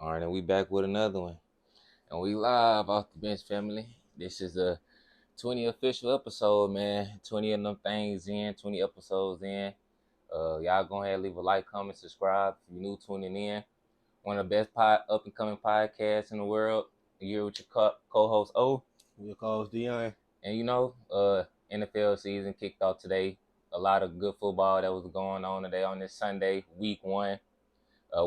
All right, and we back with another one. And we live off the bench, family. This is the 20 official episode, man. 20 of them things in, 20 episodes in. Y'all go ahead and leave a like, comment, subscribe if you're new tuning in. One of the best up and coming podcasts in the world. You're with your co-host O. Your co-host Dion. And NFL season kicked off today. A lot of good football that was going on today on this Sunday, week 1.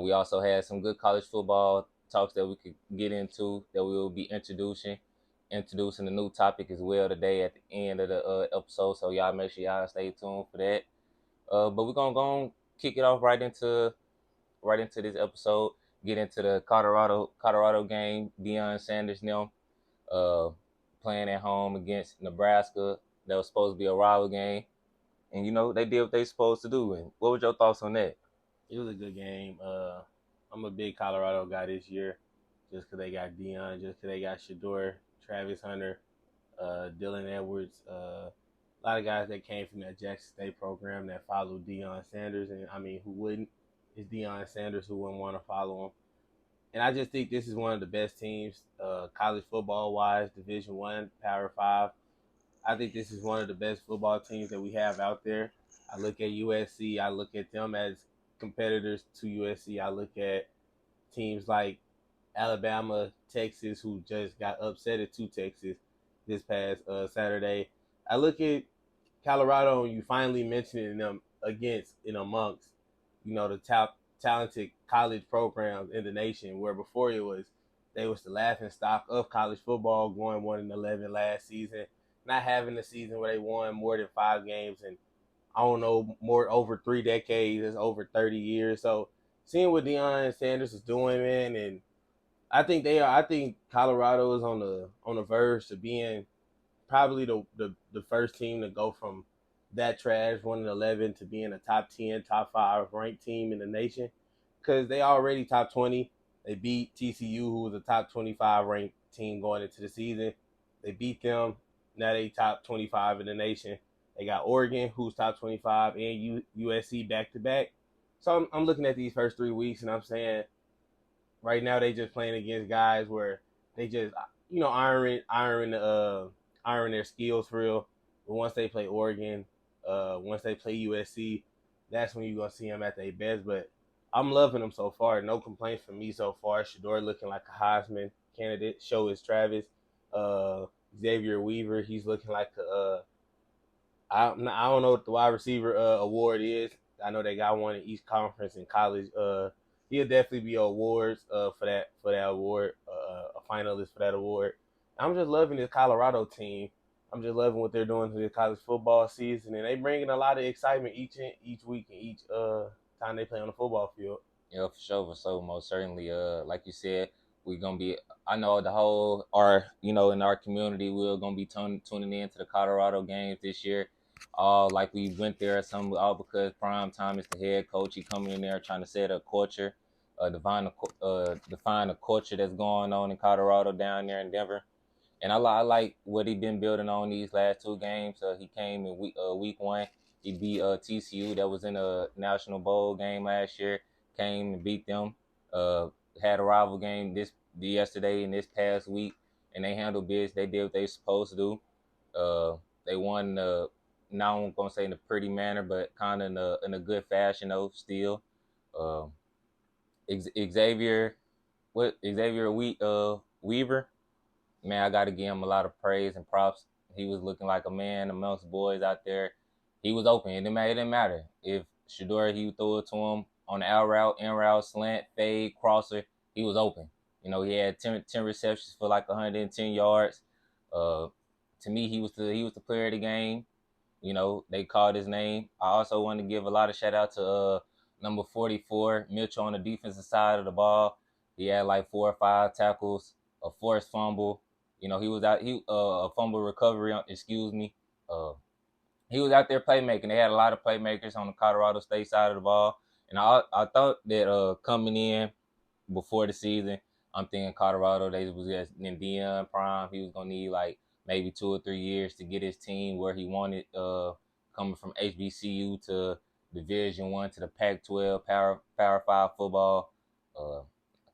We also had some good college football talks that we could get into that we will be introducing a new topic as well today at the end of the episode. So y'all make sure y'all stay tuned for that. But we're gonna go and kick it off right into this episode. Get into the Colorado game. Deion Sanders now uh, playing at home against Nebraska. That was supposed to be a rival game, and they did what they supposed to do. And what was your thoughts on that? It was a good game. I'm a big Colorado guy this year, just because they got Dion, just because they got Shedeur, Travis Hunter, Dylan Edwards, a lot of guys that came from that Jackson State program that followed Deion Sanders, and I mean, who wouldn't? It's Deion Sanders who wouldn't want to follow him. And I just think this is one of the best teams, college football wise, Division One, Power Five. I think this is one of the best football teams that we have out there. I look at USC. I look at them as competitors to USC. I look at teams like Alabama, Texas, who just got upset at Texas this past Saturday. I look at Colorado, and you finally mentioning them amongst, the top talented college programs in the nation. Where before they was the laughing stock of college football, going 1-11 last season, not having a season where they won more than 5 games, and I don't know, more over 3 decades. It's over 30 years. So seeing what Deion Sanders is doing, man, and I think they are. I think Colorado is on the verge to being probably the first team to go from that trash 1-11 to being a top 10, top 5 ranked team in the nation, because they already top 20. They beat TCU, who was a top 25 ranked team going into the season. They beat them. Now they top 25 in the nation. They got Oregon, who's top 25, and USC back to back. So I'm looking at these first 3 weeks, and I'm saying right now they just playing against guys where they just iron their skills for real. But once they play Oregon, once they play USC, that's when you're gonna see them at their best. But I'm loving them so far. No complaints from me so far. Shedeur looking like a Heisman candidate. So is Travis. Xavier Weaver, he's looking like I don't know what the wide receiver award is. I know they got one in each conference in college. He'll definitely be awards for that award, a finalist for that award. I'm just loving this Colorado team. I'm just loving what they're doing to the college football season, and they bringing a lot of excitement each week and each time they play on the football field. Yeah, for sure. So most certainly, like you said, we're gonna be. I know the whole in our community, we're gonna be tuning in to the Colorado games this year. All like we went there some all because Prime Time is the head coach. He coming in there trying to set a culture, define a culture that's going on in Colorado down there in Denver. And I like what he been building on these last 2 games. He came in week 1. He beat TCU that was in a national bowl game last year. Came and beat them. Had a rival game yesterday and this past week, and they handled business. They did what they supposed to do. They won. Now I'm gonna say in a pretty manner, but kind of in a good fashion though. Still, uh, Xavier, Weaver. Man, I got to give him a lot of praise and props. He was looking like a man amongst boys out there. He was open. It didn't matter. If Shedeur, he threw it to him on the out route, in route, slant, fade, crosser, he was open. He had 10 receptions for like 110 yards. To me, he was the player of the game. They called his name. I also want to give a lot of shout out to number 44, Mitchell, on the defensive side of the ball. He had like 4 or 5 tackles, a forced fumble. He was out. A fumble recovery. Excuse me. Uh, he was out there playmaking. They had a lot of playmakers on the Colorado State side of the ball, and I thought that coming in before the season, I'm thinking Colorado, they was just in Deion Prime. He was gonna need like maybe 2 or 3 years to get his team where he wanted. Coming from HBCU to Division 1 to the Pac-12 Power 5 football. Uh,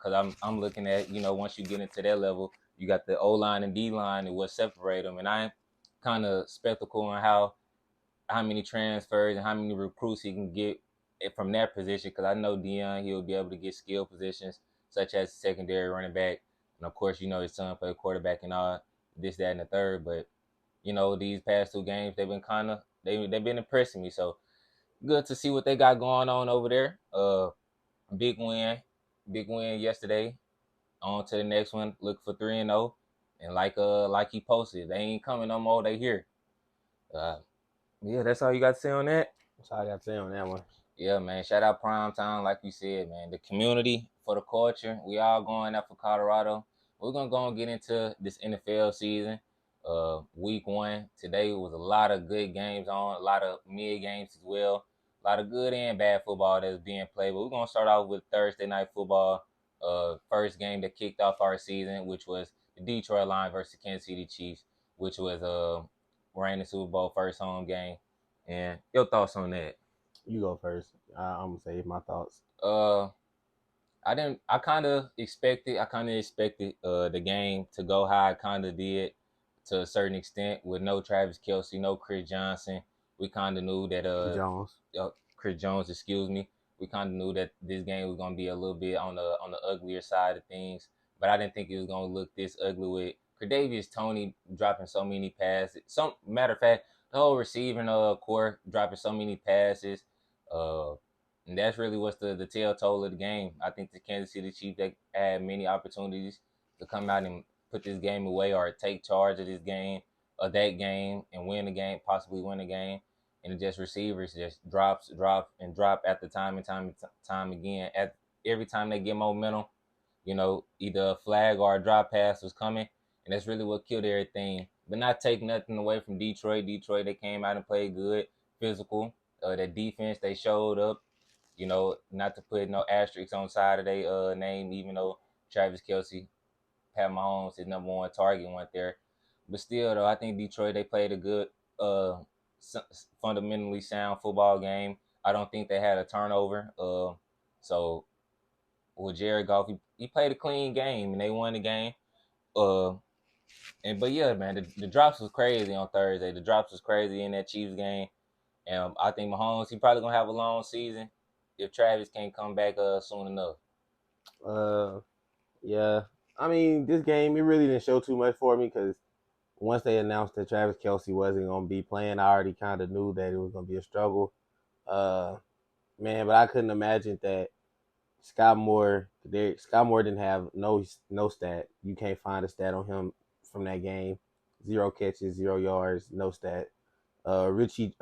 because I'm looking at, once you get into that level, you got the O line and D line and what separate them, and I'm kind of spectacle on how many transfers and how many recruits he can get from that position. Because I know Dion, he'll be able to get skill positions such as secondary running back, and of course, his son played quarterback and all this, that, and the third. But these past two games, they've been they've been impressing me. So good to see what they got going on over there. Big win, big win yesterday. On to the next one. Look for 3-0, and like he posted, they ain't coming no more. They here. Uh, yeah, that's all you got to say on that. That's all I got to say on that one. Yeah, man. Shout out Prime Time, like you said, man. The community for the culture. We all going out for Colorado. We're gonna go and get into this NFL season. Week 1 today was a lot of good games on, a lot of mid games as well, a lot of good and bad football that's being played. But we're gonna start off with Thursday night football. First game that kicked off our season, which was the Detroit Lions versus Kansas City Chiefs, which was reigning Super Bowl first home game. And your thoughts on that? You go first. I'm gonna say my thoughts. I kind of expected the game to go how it kind of did to a certain extent with no Travis Kelce, no Chris Johnson. We kind of knew that Jones. Chris Jones, excuse me. We kind of knew that this game was gonna be a little bit on the uglier side of things, but I didn't think it was gonna look this ugly with Kadarius Toney dropping so many passes. Some matter of fact, the whole receiving core dropping so many passes. And that's really what's the telltale of the game. I think the Kansas City Chiefs, they had many opportunities to come out and put this game away or take charge of this game or that game and win the game, possibly win the game. And it just receivers just drop at the time and time again. At every time they get momentum, either a flag or a drop pass was coming, and that's really what killed everything. But not take nothing away from Detroit. Detroit, they came out and played good, physical. That defense, they showed up. Not to put no asterisks on the side of their name, even though Travis Kelce, Pat Mahomes, his number one target went there. But still, though, I think Detroit, they played a good, fundamentally sound football game. I don't think they had a turnover. So with Jared Goff, he played a clean game, and they won the game. But yeah, man, the drops was crazy on Thursday. The drops was crazy in that Chiefs game. And I think Mahomes, he probably going to have a long season if Travis can't come back soon enough. Yeah. I mean, this game, it really didn't show too much for me because once they announced that Travis Kelce wasn't going to be playing, I already kind of knew that it was going to be a struggle. Man, but I couldn't imagine that Scott Moore didn't have no stat. You can't find a stat on him from that game. 0 catches, 0 yards, no stat. Richie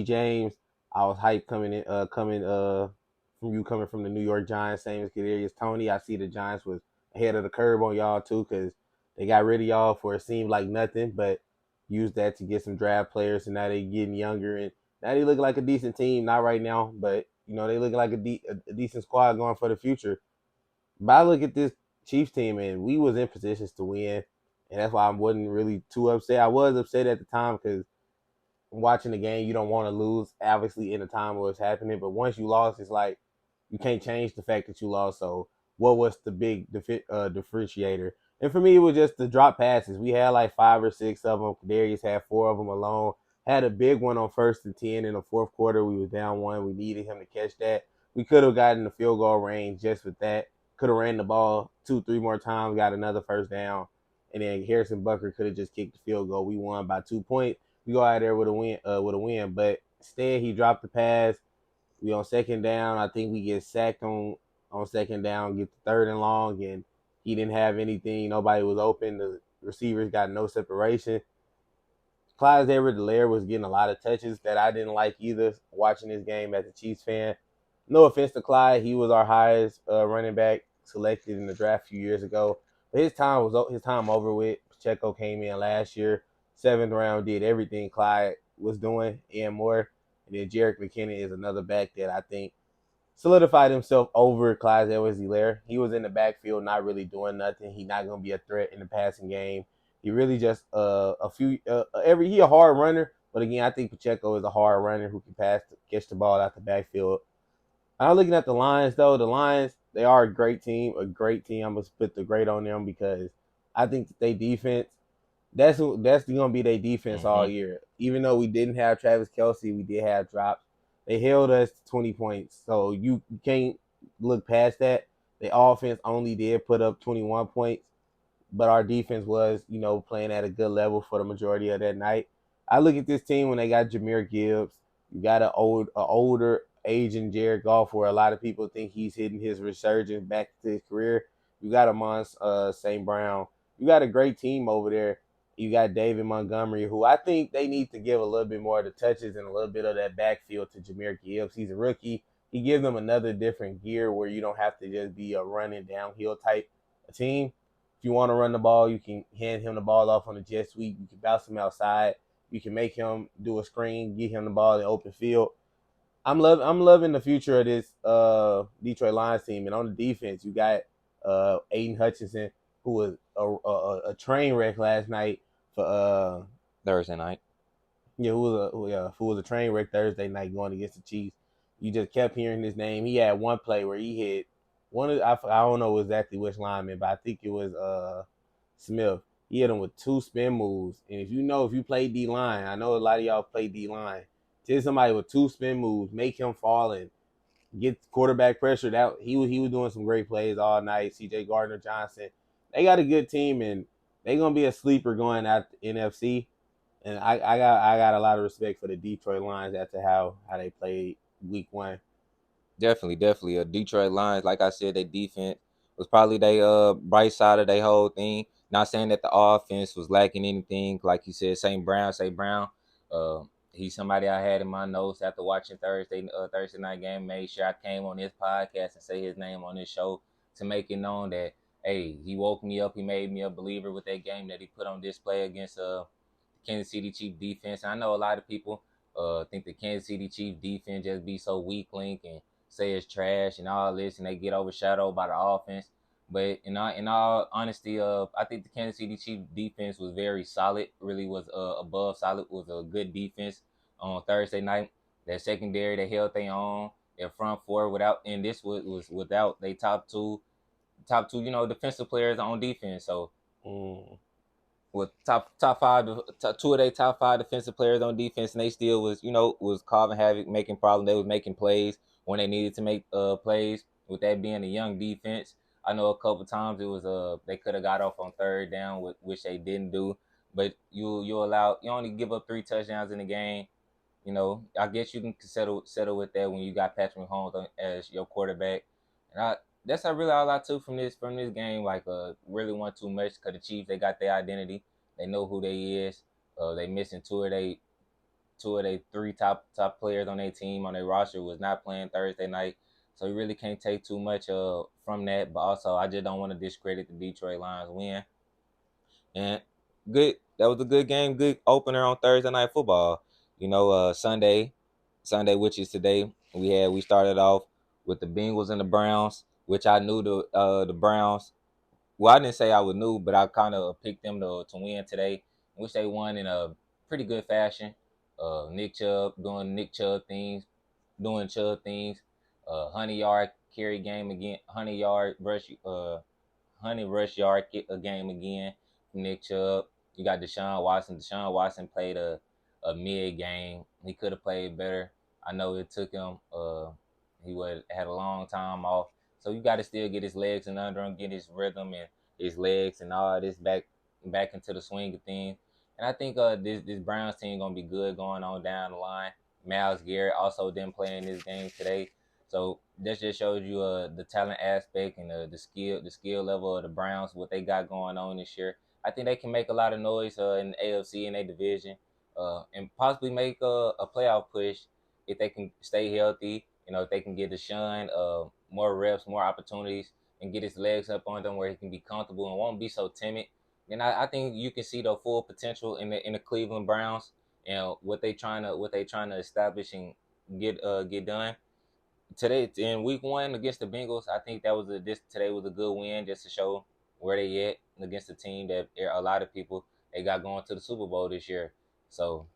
James, I was hyped coming from the New York Giants, same as Kadarius Toney. I see the Giants was ahead of the curve on y'all too because they got rid of y'all for it seemed like nothing, but used that to get some draft players, and now they getting younger and now they look like a decent team. Not right now, but they look like a decent squad going for the future. But I look at this Chiefs team and we was in positions to win, and that's why I wasn't really too upset. I was upset at the time because watching the game, you don't want to lose, obviously, in the time where it's happening. But once you lost, it's like you can't change the fact that you lost. So what was the big differentiator? And for me, it was just the drop passes. We had like 5 or 6 of them. Kadarius had 4 of them alone. Had a big one on 1st and 10 in the fourth quarter. We was down 1. We needed him to catch that. We could have gotten the field goal range just with that. Could have ran the ball 2-3 more times, got another first down. And then Harrison Butker could have just kicked the field goal. We won by 2 points. We go out there with a win. But instead, he dropped the pass. We on second down. I think we get sacked on second down, get the 3rd and long, and he didn't have anything. Nobody was open. The receivers got no separation. Clyde Edwards-Helaire was getting a lot of touches that I didn't like either, watching this game as a Chiefs fan. No offense to Clyde. He was our highest running back selected in the draft a few years ago. But his time over with. Pacheco came in last year. 7th round, did everything Clyde was doing and more. And then Jerick McKinnon is another back that I think solidified himself over Clyde Edwards-Helaire. He was in the backfield not really doing nothing. He's not going to be a threat in the passing game. He really just he a hard runner. But again, I think Pacheco is a hard runner who can catch the ball out the backfield. I'm looking at the Lions, though. The Lions, they are a great team. A great team. I'm gonna put the great on them because I think that they defense. That's gonna be their defense all Mm-hmm. year. Even though we didn't have Travis Kelce, we did have drops. They held us to 20 points, so you can't look past that. The offense only did put up 21 points, but our defense was, playing at a good level for the majority of that night. I look at this team when they got Jahmyr Gibbs. You got a older, aging Jared Goff, where a lot of people think he's hitting his resurgence back to his career. You got Amon St. Brown. You got a great team over there. You got David Montgomery, who I think they need to give a little bit more of the touches and a little bit of that backfield to Jahmyr Gibbs. He's a rookie. He gives them another different gear where you don't have to just be a running downhill type team. If you want to run the ball, you can hand him the ball off on the jet sweep. You can bounce him outside. You can make him do a screen, get him the ball in the open field. I'm loving the future of this Detroit Lions team. And on the defense, you got Aiden Hutchinson, who was a train wreck last night for Thursday night. yeah, who was a train wreck Thursday night going against the Chiefs. You just kept hearing his name. He had one play where he hit one of I don't know exactly which lineman, but I think it was Smith. He hit him with two spin moves. And if you play D line, I know a lot of y'all play D line. Take somebody with two spin moves, make him fall and get quarterback pressure. That he was doing some great plays all night. CJ Gardner Johnson. They got a good team and they're gonna be a sleeper going at the NFC. And I got a lot of respect for the Detroit Lions after how they played week one. Definitely. A Detroit Lions, like I said, their defense was probably their bright side of their whole thing. Not saying that the offense was lacking anything, like you said, St. Brown. Uh, he's somebody I had in my notes after watching Thursday night game. Made sure I came on this podcast and say his name on this show to make it known that hey, he woke me up. He made me a believer with that game that he put on display against Kansas City Chief defense. And I know a lot of people think the Kansas City Chief defense just be so weak link and say it's trash and all this, and they get overshadowed by the offense. But in all honesty, I think the Kansas City Chiefs defense was very solid. Really was above solid. Was a good defense on Thursday night. That secondary, they held their own. Their front four without, and this was without they top two, defensive players on defense. So Mm. with top five, two of their top five defensive players on defense, and they still was causing havoc, making problems. They was making plays when they needed to make plays. With that being a young defense, I know a couple times it was they could have got off on third down, which they didn't do. But you only give up 3 touchdowns in the game. I guess you can settle with that when you got Patrick Mahomes as your quarterback. And that's not really all I took from this game. Like really want too much because the Chiefs, they got their identity. They know who they is. They missing two of they three top players on their team on their roster was not playing Thursday night. So you really can't take too much from that. But also I just don't want to discredit the Detroit Lions win. And good. That was a good game. Good opener on Thursday night football. Sunday, which is today, we started off with the Bengals and the Browns, which I knew the Browns. Well, I didn't say I would knew, but I kind of picked them to win today, which they won in a pretty good fashion. Nick Chubb doing Nick Chubb things, doing Chubb things. 100 yard carry game again, 100 rush yard game again from Nick Chubb. You got Deshaun Watson. Deshaun Watson played a mid game. He could have played better. I know it took him. He would had a long time off, so you got to still get his legs and under him, get his rhythm and his legs and all this back into the swing of things. And I think this Browns team gonna be good going on down the line. Myles Garrett also didn't play in this game today. So that just shows you the talent aspect and the skill level of the Browns, what they got going on this year. I think they can make a lot of noise in the AFC in their division, and possibly make a playoff push if they can stay healthy. If they can get Deshaun more reps, more opportunities, and get his legs up on them where he can be comfortable and won't be so timid. Then I think you can see the full potential in the Cleveland Browns and what they trying to establish and get done today in week one against the Bengals. I think this today was a good win just to show where they at against a team that a lot of people they got going to the Super Bowl this year. So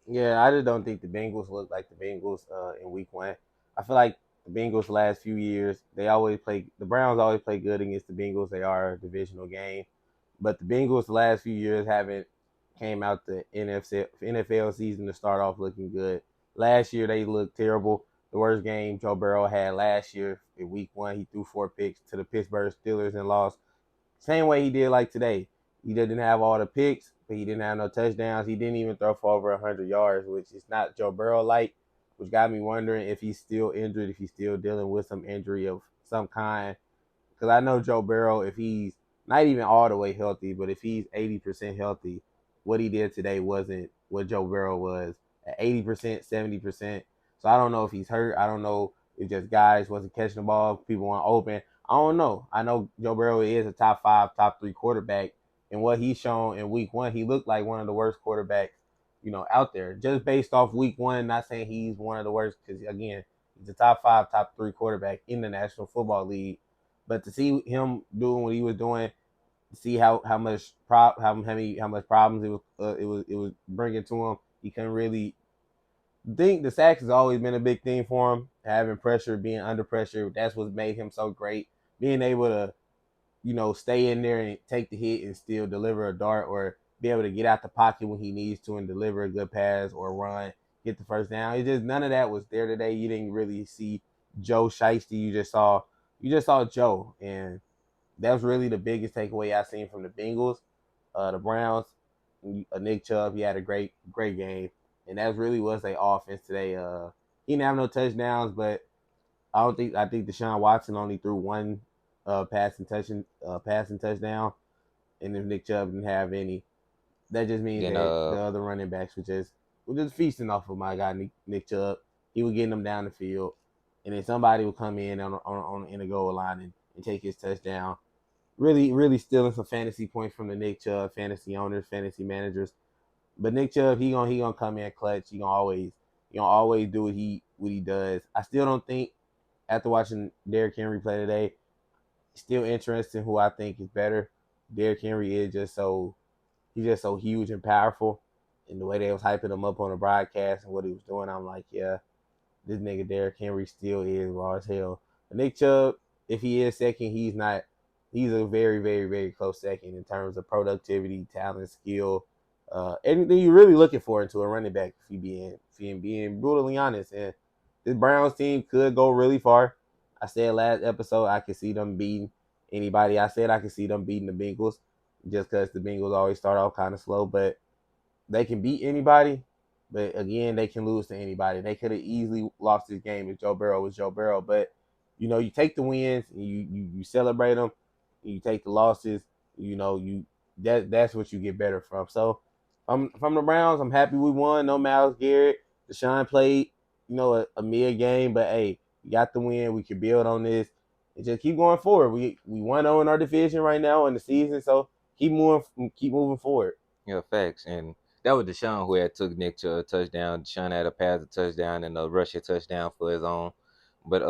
Yeah, I just don't think the Bengals look like the Bengals in week one. I feel like The Bengals last few years, the Browns always play good against the Bengals. They are a divisional game. But the Bengals the last few years haven't came out the NFL season to start off looking good. Last year they looked terrible. The worst game Joe Burrow had last year in week 1, he threw 4 picks to the Pittsburgh Steelers and lost. Same way he did like today. He didn't have all the picks, but he didn't have no touchdowns. He didn't even throw for over 100 yards, which is not Joe Burrow like, which got me wondering if he's still injured, if he's still dealing with some injury of some kind. Because I know Joe Burrow, if he's not even all the way healthy, but if he's 80% healthy, what he did today wasn't what Joe Burrow was at 80%, 70%. So I don't know if he's hurt. I don't know if just guys wasn't catching the ball, people weren't open. I don't know. I know Joe Burrow is a top 5, top 3 quarterback. And what he's shown in week 1, he looked like one of the worst quarterbacks, out there. Just based off week 1, not saying he's one of the worst, because again, he's a top 5, top 3 quarterback in the National Football League. But to see him doing what he was doing, to see how much how much problems it was bringing to him, he couldn't really think. The sacks has always been a big thing for him. Having pressure, being under pressure, that's what made him so great. Being able to stay in there and take the hit and still deliver a dart, or be able to get out the pocket when he needs to and deliver a good pass or run, get the first down. It's just none of that was there today. You didn't really see Joe Shiesty. You just saw Joe, and that was really the biggest takeaway I seen from the Bengals. The Browns, Nick Chubb, he had a great game, and that really was their offense today. He didn't have no touchdowns, but I think Deshaun Watson only threw one passing touchdown, and if Nick Chubb didn't have any, that just means Then that the other running backs were just feasting off of my guy Nick Chubb. He was getting them down the field, and then somebody would come in in the goal line and take his touchdown. Really, really stealing some fantasy points from the Nick Chubb fantasy owners, fantasy managers. But Nick Chubb, he gonna come in clutch. He gonna always do what he does. I still don't think, after watching Derrick Henry play today, still interested in who I think is better. Derrick Henry is he's just so huge and powerful. And the way they was hyping him up on the broadcast and what he was doing, I'm like, yeah, this nigga Derrick Henry still is raw as hell. But Nick Chubb, if he is second, he's not. He's a very, very, very close second in terms of productivity, talent, skill, anything you're really looking for into a running back. If you being brutally honest, and this Browns team could go really far. I said last episode I could see them beating anybody. I said I could see them beating the Bengals, just because the Bengals always start off kind of slow, but they can beat anybody. But again, they can lose to anybody. They could have easily lost this game if Joe Burrow was Joe Burrow. But you take the wins, and you celebrate them. And you take the losses. That's what you get better from. So from the Browns, I'm happy we won. No Myles Garrett. Deshaun played, a mid game, but hey, we got the win. We can build on this and just keep going forward. We 1-0 in our division right now in the season, so keep moving forward. yeah, facts. And that was Deshaun who had took Nick to a touchdown. Deshaun had a pass a touchdown and a rush a touchdown for his own. But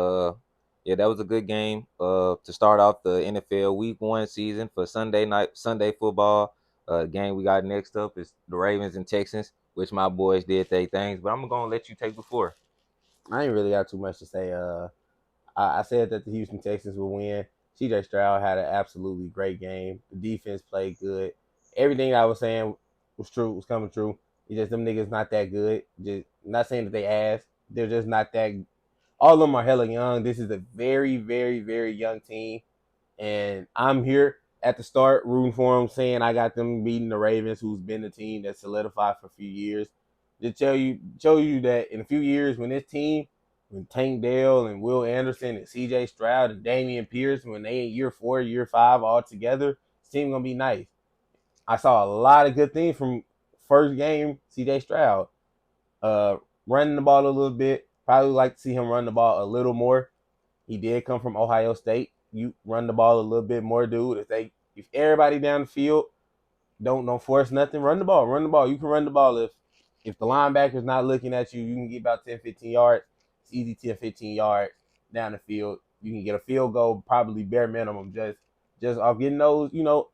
yeah, that was a good game. To start off the NFL Week 1 season for Sunday football. Game we got next up is the Ravens and Texans, which my boys did their things. But I'm gonna let you take the floor. I ain't really got too much to say. I said that the Houston Texans will win. CJ Stroud had an absolutely great game. The defense played good. Everything I was saying was true, was coming true. It's just them niggas not that good. Just not saying that they ass. They're just not that. All of them are hella young. This is a very, very, very young team. And I'm here at the start rooting for them, saying I got them beating the Ravens, who's been the team that's solidified for a few years. To show you that in a few years, when Tank Dell and Will Anderson and C.J. Stroud and Damian Pierce, when they in year 4, year 5 all together, this team gonna be nice. I saw a lot of good things from first game. C.J. Stroud, uh, running the ball a little bit. Probably like to see him run the ball a little more. He did come from Ohio State. You run the ball a little bit more, dude. If everybody down the field don't force nothing, run the ball. Run the ball. You can run the ball if the linebacker's not looking at you. You can get about 10, 15 yards. It's easy 10, 15 yards down the field. You can get a field goal, probably bare minimum, just off getting those,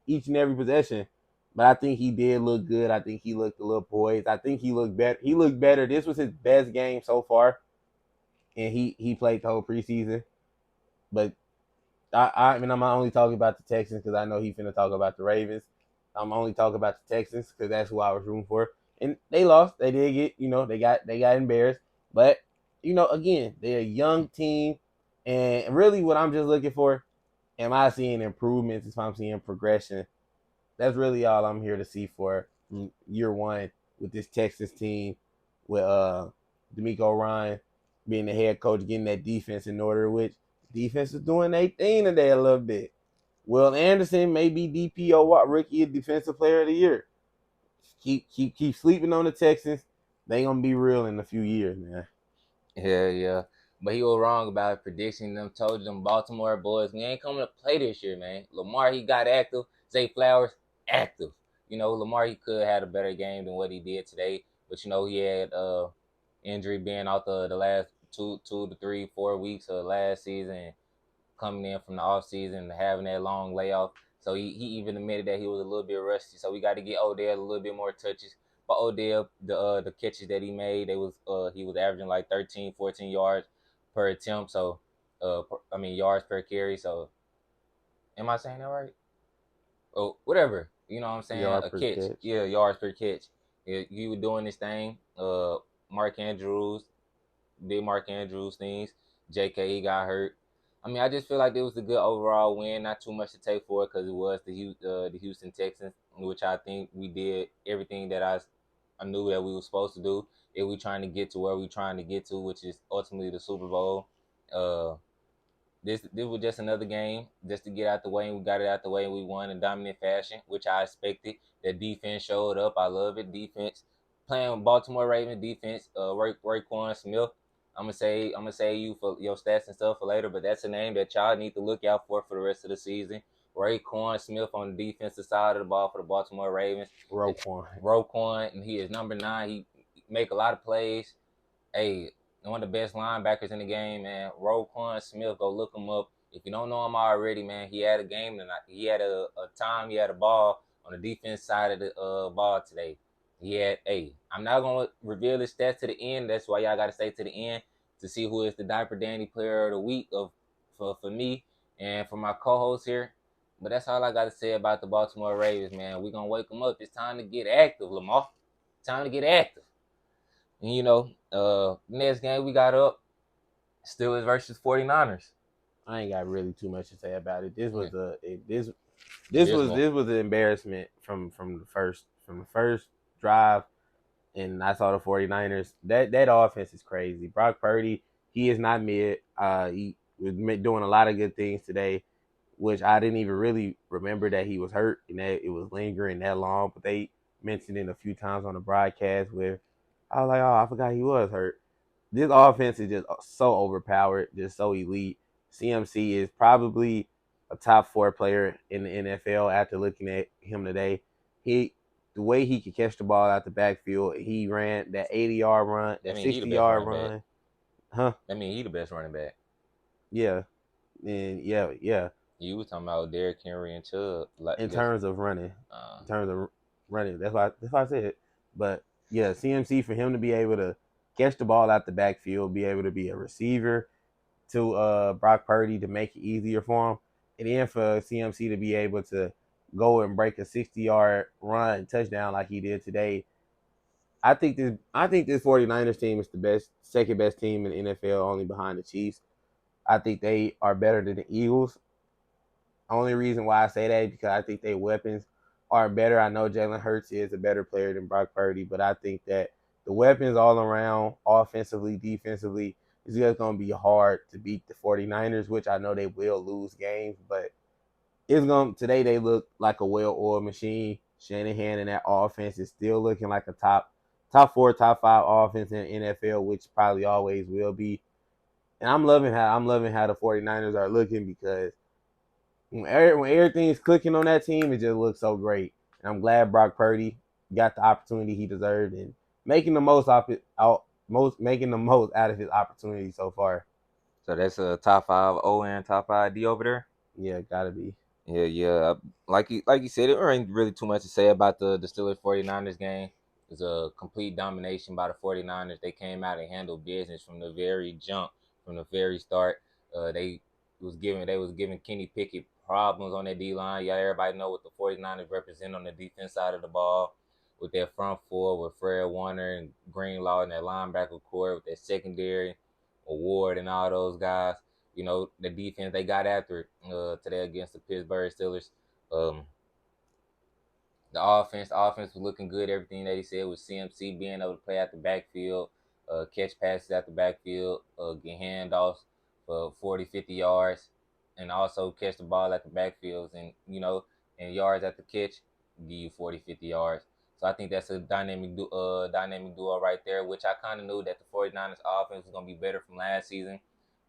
each and every possession. But I think he did look good. I think he looked a little poised. I think he looked better. He looked better. This was his best game so far. and he played the whole preseason. But I mean, I'm not only talking about the Texans because I know he finna talk about the Ravens. I'm only talking about the Texans because that's who I was rooting for, and they lost. They did get, they got embarrassed. But again, they're a young team, and really, what I'm just looking for, am I seeing improvements? If I'm seeing progression, that's really all I'm here to see for year one with this Texas team, with D'Amico Ryan being the head coach, getting that defense in order. Which defense is doing their thing today a little bit. Will Anderson may be DPO Rookie Defensive Player of the Year. Keep sleeping on the Texans. They gonna be real in a few years, man. Yeah. But he was wrong about predicting them. Told them Baltimore boys, we ain't coming to play this year, man. Lamar, he got active. Zay Flowers, active. Lamar, he could have had a better game than what he did today. But, he had injury being out the last 2 to 3, 4 weeks of last season, coming in from the off season and having that long layoff. So he even admitted that he was a little bit rusty. So we got to get Odell a little bit more touches. But Odell, the catches that he made, he was averaging like 13, 14 yards per attempt. So yards per carry. So am I saying that right? Oh, whatever. You know what I'm saying? Yard A per catch. catch. Yeah, yards per catch. Yeah, you were doing this thing. Mark Andrews did Mark Andrews things. JK got hurt. I mean, I just feel like it was a good overall win. Not too much to take for it because it was the Houston Texans, which I think we did everything that I knew that we were supposed to do. If we trying to get to where we trying to get to, which is ultimately the Super Bowl. Uh, this was just another game just to get out the way, and we got it out the way, and we won in dominant fashion, which I expected. The defense showed up. I love it. Defense playing Baltimore Ravens defense. Raekwon Smith. I'm gonna say you for your stats and stuff for later, but that's a name that y'all need to look out for the rest of the season. Raekwon Smith on the defensive side of the ball for the Baltimore Ravens. Roquan. And he is number 9. He make a lot of plays. Hey, one of the best linebackers in the game, man. Roquan Smith, go look him up. If you don't know him already, man, he had a game tonight. He had a ball on the defense side of the ball today. I'm not going to reveal his stats to the end. That's why y'all got to stay to the end to see who is the Diaper Dandy player of the week for me and for my co-host here. But that's all I got to say about the Baltimore Ravens, man. We're going to wake them up. It's time to get active, Lamar. Time to get active. And, next game we got up, Steelers versus 49ers. I ain't got really too much to say about it. This was Dismal. this was an embarrassment from the first drive, and I saw the 49ers. That offense is crazy. Brock Purdy, he is not mid. He was doing a lot of good things today, which I didn't even really remember that he was hurt and that it was lingering that long. But they mentioned it a few times on the broadcast where I was like, oh, I forgot he was hurt. This offense is just so overpowered, just so elite. CMC is probably a top 4 player in the NFL after looking at him today. The way he could catch the ball out the backfield, he ran that 80-yard run, that 60-yard run. Huh? I mean, he the best running back. Yeah. And yeah. You was talking about Derrick Henry and Chubb. In terms of running. That's why I said it. But yeah, CMC, for him to be able to catch the ball out the backfield, be able to be a receiver to Brock Purdy to make it easier for him, and then for CMC to be able to go and break a 60-yard run touchdown like he did today. I think this 49ers team is the second best team in the NFL, only behind the Chiefs. I think they are better than the Eagles. Only reason why I say that is because I think their weapons are better. I know Jalen Hurts is a better player than Brock Purdy, but I think that the weapons all around, offensively, defensively, it's just going to be hard to beat the 49ers, which I know they will lose games, but today they look like a well-oiled machine. Shanahan and that offense is still looking like a top 4, top 5 offense in the NFL, which probably always will be. And I'm loving how the 49ers are looking, because when everything's clicking on that team, it just looks so great. And I'm glad Brock Purdy got the opportunity he deserved and making the most out of his opportunity so far. So that's a top 5 O and top 5 D over there. Yeah, gotta be. Yeah. Like you said, there ain't really too much to say about the Steelers 49ers game. It's a complete domination by the 49ers. They came out and handled business from the very jump. from the very start. They was giving Kenny Pickett problems on that D line. Yeah, everybody know what the 49ers represent on the defense side of the ball with their front four with Fred Warner and Greenlaw and that linebacker core with that secondary, Award and all those guys. You know, the defense they got after it today against the Pittsburgh Steelers. Um, the offense was looking good. Everything that he said was CMC being able to play at the backfield, catch passes at the backfield, get handoffs for 40, 50 yards, and also catch the ball at the backfields and, and yards at the catch, give you 40, 50 yards. So I think that's a dynamic duo right there, which I kind of knew that the 49ers offense was going to be better from last season.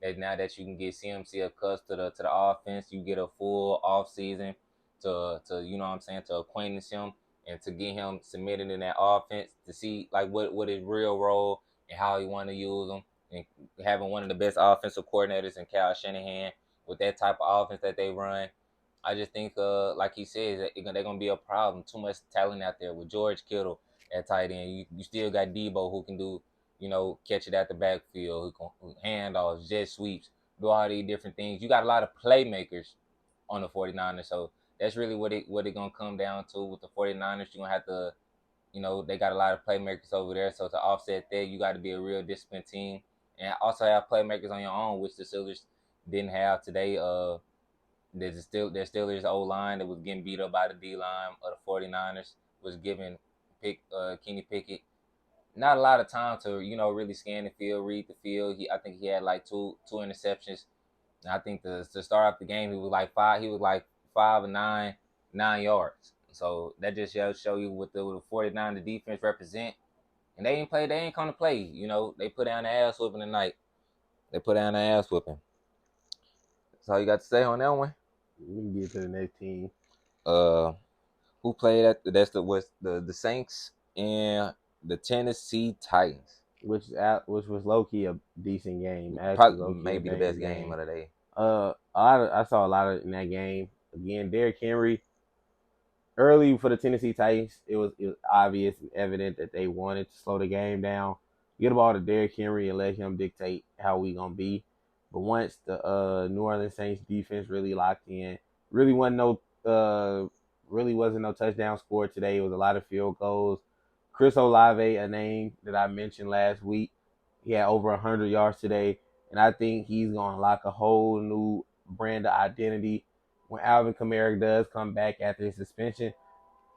That now that you can get CMC accustomed to the offense, you get a full off season to to acquaintance him and to get him submitted in that offense to see like what his real role and how he want to use him, and having one of the best offensive coordinators in Kyle Shanahan with that type of offense that they run. I just think, like he says, they're gonna be a problem. Too much talent out there with George Kittle at tight end. You still got Debo who can do, catch it at the backfield, who can handoffs, jet sweeps, do all these different things. You got a lot of playmakers on the 49ers. So that's really what it gonna come down to with the 49ers. You're gonna have to, they got a lot of playmakers over there. So to offset that, you got to be a real disciplined team and also have playmakers on your own, which the Steelers didn't have today. There's Steelers O line that was getting beat up by the D line of the 49ers was giving Kenny Pickett not a lot of time to really scan the field, read the field. I think he had like two interceptions. And I think to start off the game, he was like 5 of 9, 9 yards. So that just show you what the 49 defense represent. And they ain't come to play. They put down the ass whooping tonight. They put down the ass whooping. That's all you got to say on that one. We can get to the next team. Who played at the Saints and the Tennessee Titans, which was low key a decent game. Probably maybe the best game of the day. I saw a lot of in that game. Again, Derrick Henry. Early for the Tennessee Titans, it was obvious and evident that they wanted to slow the game down, get the ball to Derrick Henry and let him dictate how we gonna be. But once the New Orleans Saints defense really locked in, really wasn't no touchdown score today. It was a lot of field goals. Chris Olave, a name that I mentioned last week, he had over 100 yards today, and I think he's gonna unlock a whole new brand of identity when Alvin Kamara does come back after his suspension,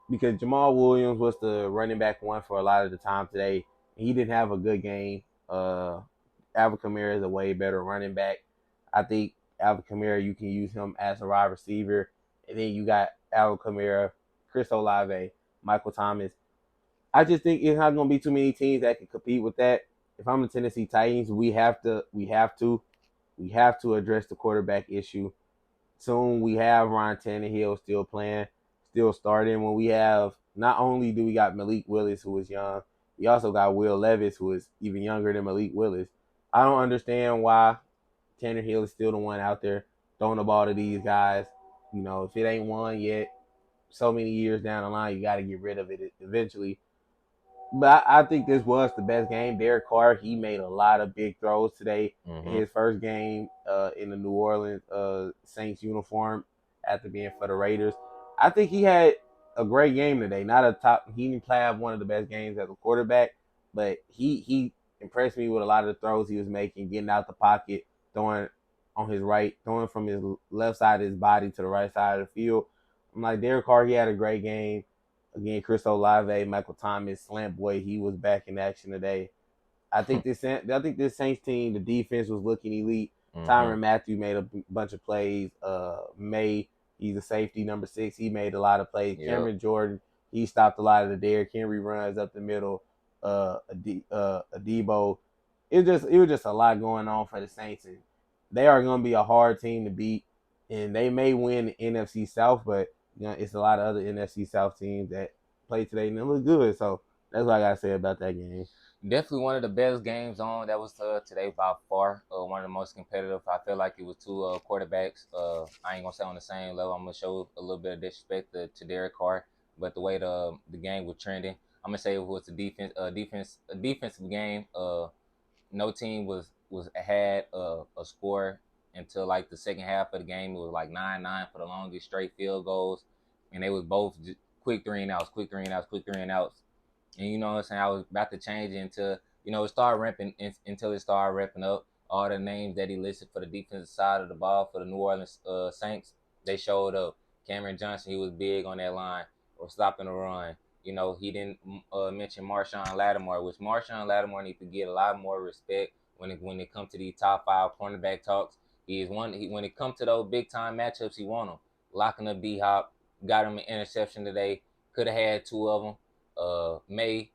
because Jamal Williams was the running back one for a lot of the time today. He didn't have a good game. Alvin Kamara is a way better running back. I think Alvin Kamara, you can use him as a wide receiver. And then you got Alvin Kamara, Chris Olave, Michael Thomas. I just think it's not going to be too many teams that can compete with that. If I'm the Tennessee Titans, we have to address the quarterback issue. Soon we have Ryan Tannehill still playing, still starting. When we have, not only do we got Malik Willis, who is young, we also got Will Levis, who is even younger than Malik Willis. I don't understand why Tannehill is still the one out there throwing the ball to these guys. If it ain't won yet, so many years down the line, you got to get rid of it eventually. But I think this was the best game. Derek Carr, he made a lot of big throws today in his first game in the New Orleans Saints uniform after being for the Raiders. I think he had a great game today. He didn't have one of the best games as a quarterback, but he impressed me with a lot of the throws he was making, getting out the pocket, throwing on his right, throwing from his left side of his body to the right side of the field. I'm like, Derek Carr, he had a great game. Again, Chris Olave, Michael Thomas, Slant Boy, he was back in action today. I think this Saints team, the defense was looking elite. Tyrann Mathieu made a bunch of plays. May, he's a safety, number 6. He made a lot of plays. Yep. Cameron Jordan, he stopped a lot of the Derrick Henry runs up the middle. Debo. It was just a lot going on for the Saints, and they are going to be a hard team to beat, and they may win the NFC South, but it's a lot of other NFC South teams that play today and they look good. So that's what I got to say about that game. Definitely one of the best games on. That was today by far. One of the most competitive. I feel like it was two quarterbacks. I ain't going to say on the same level. I'm going to show a little bit of disrespect to Derek Carr. But the way the game was trending, I'm going to say it was a defensive game. No team was had a score until like the second half of the game. It was like 9-9 for the longest straight field goals, and they was both just quick 3-and-outs, quick 3-and-outs, quick 3-and-outs. And you know what I'm saying? I was about to change it into, it started ramping until it started ramping up. All the names that he listed for the defensive side of the ball for the New Orleans Saints, they showed up. Cameron Johnson, he was big on that line or stopping the run. He didn't mention Marshawn Lattimore, which Marshawn Lattimore needs to get a lot more respect when it comes to these top 5 cornerback talks. He is one. When it comes to those big time matchups, he won them. Locking up D Hop, got him an interception today. Could have had 2 of them. May,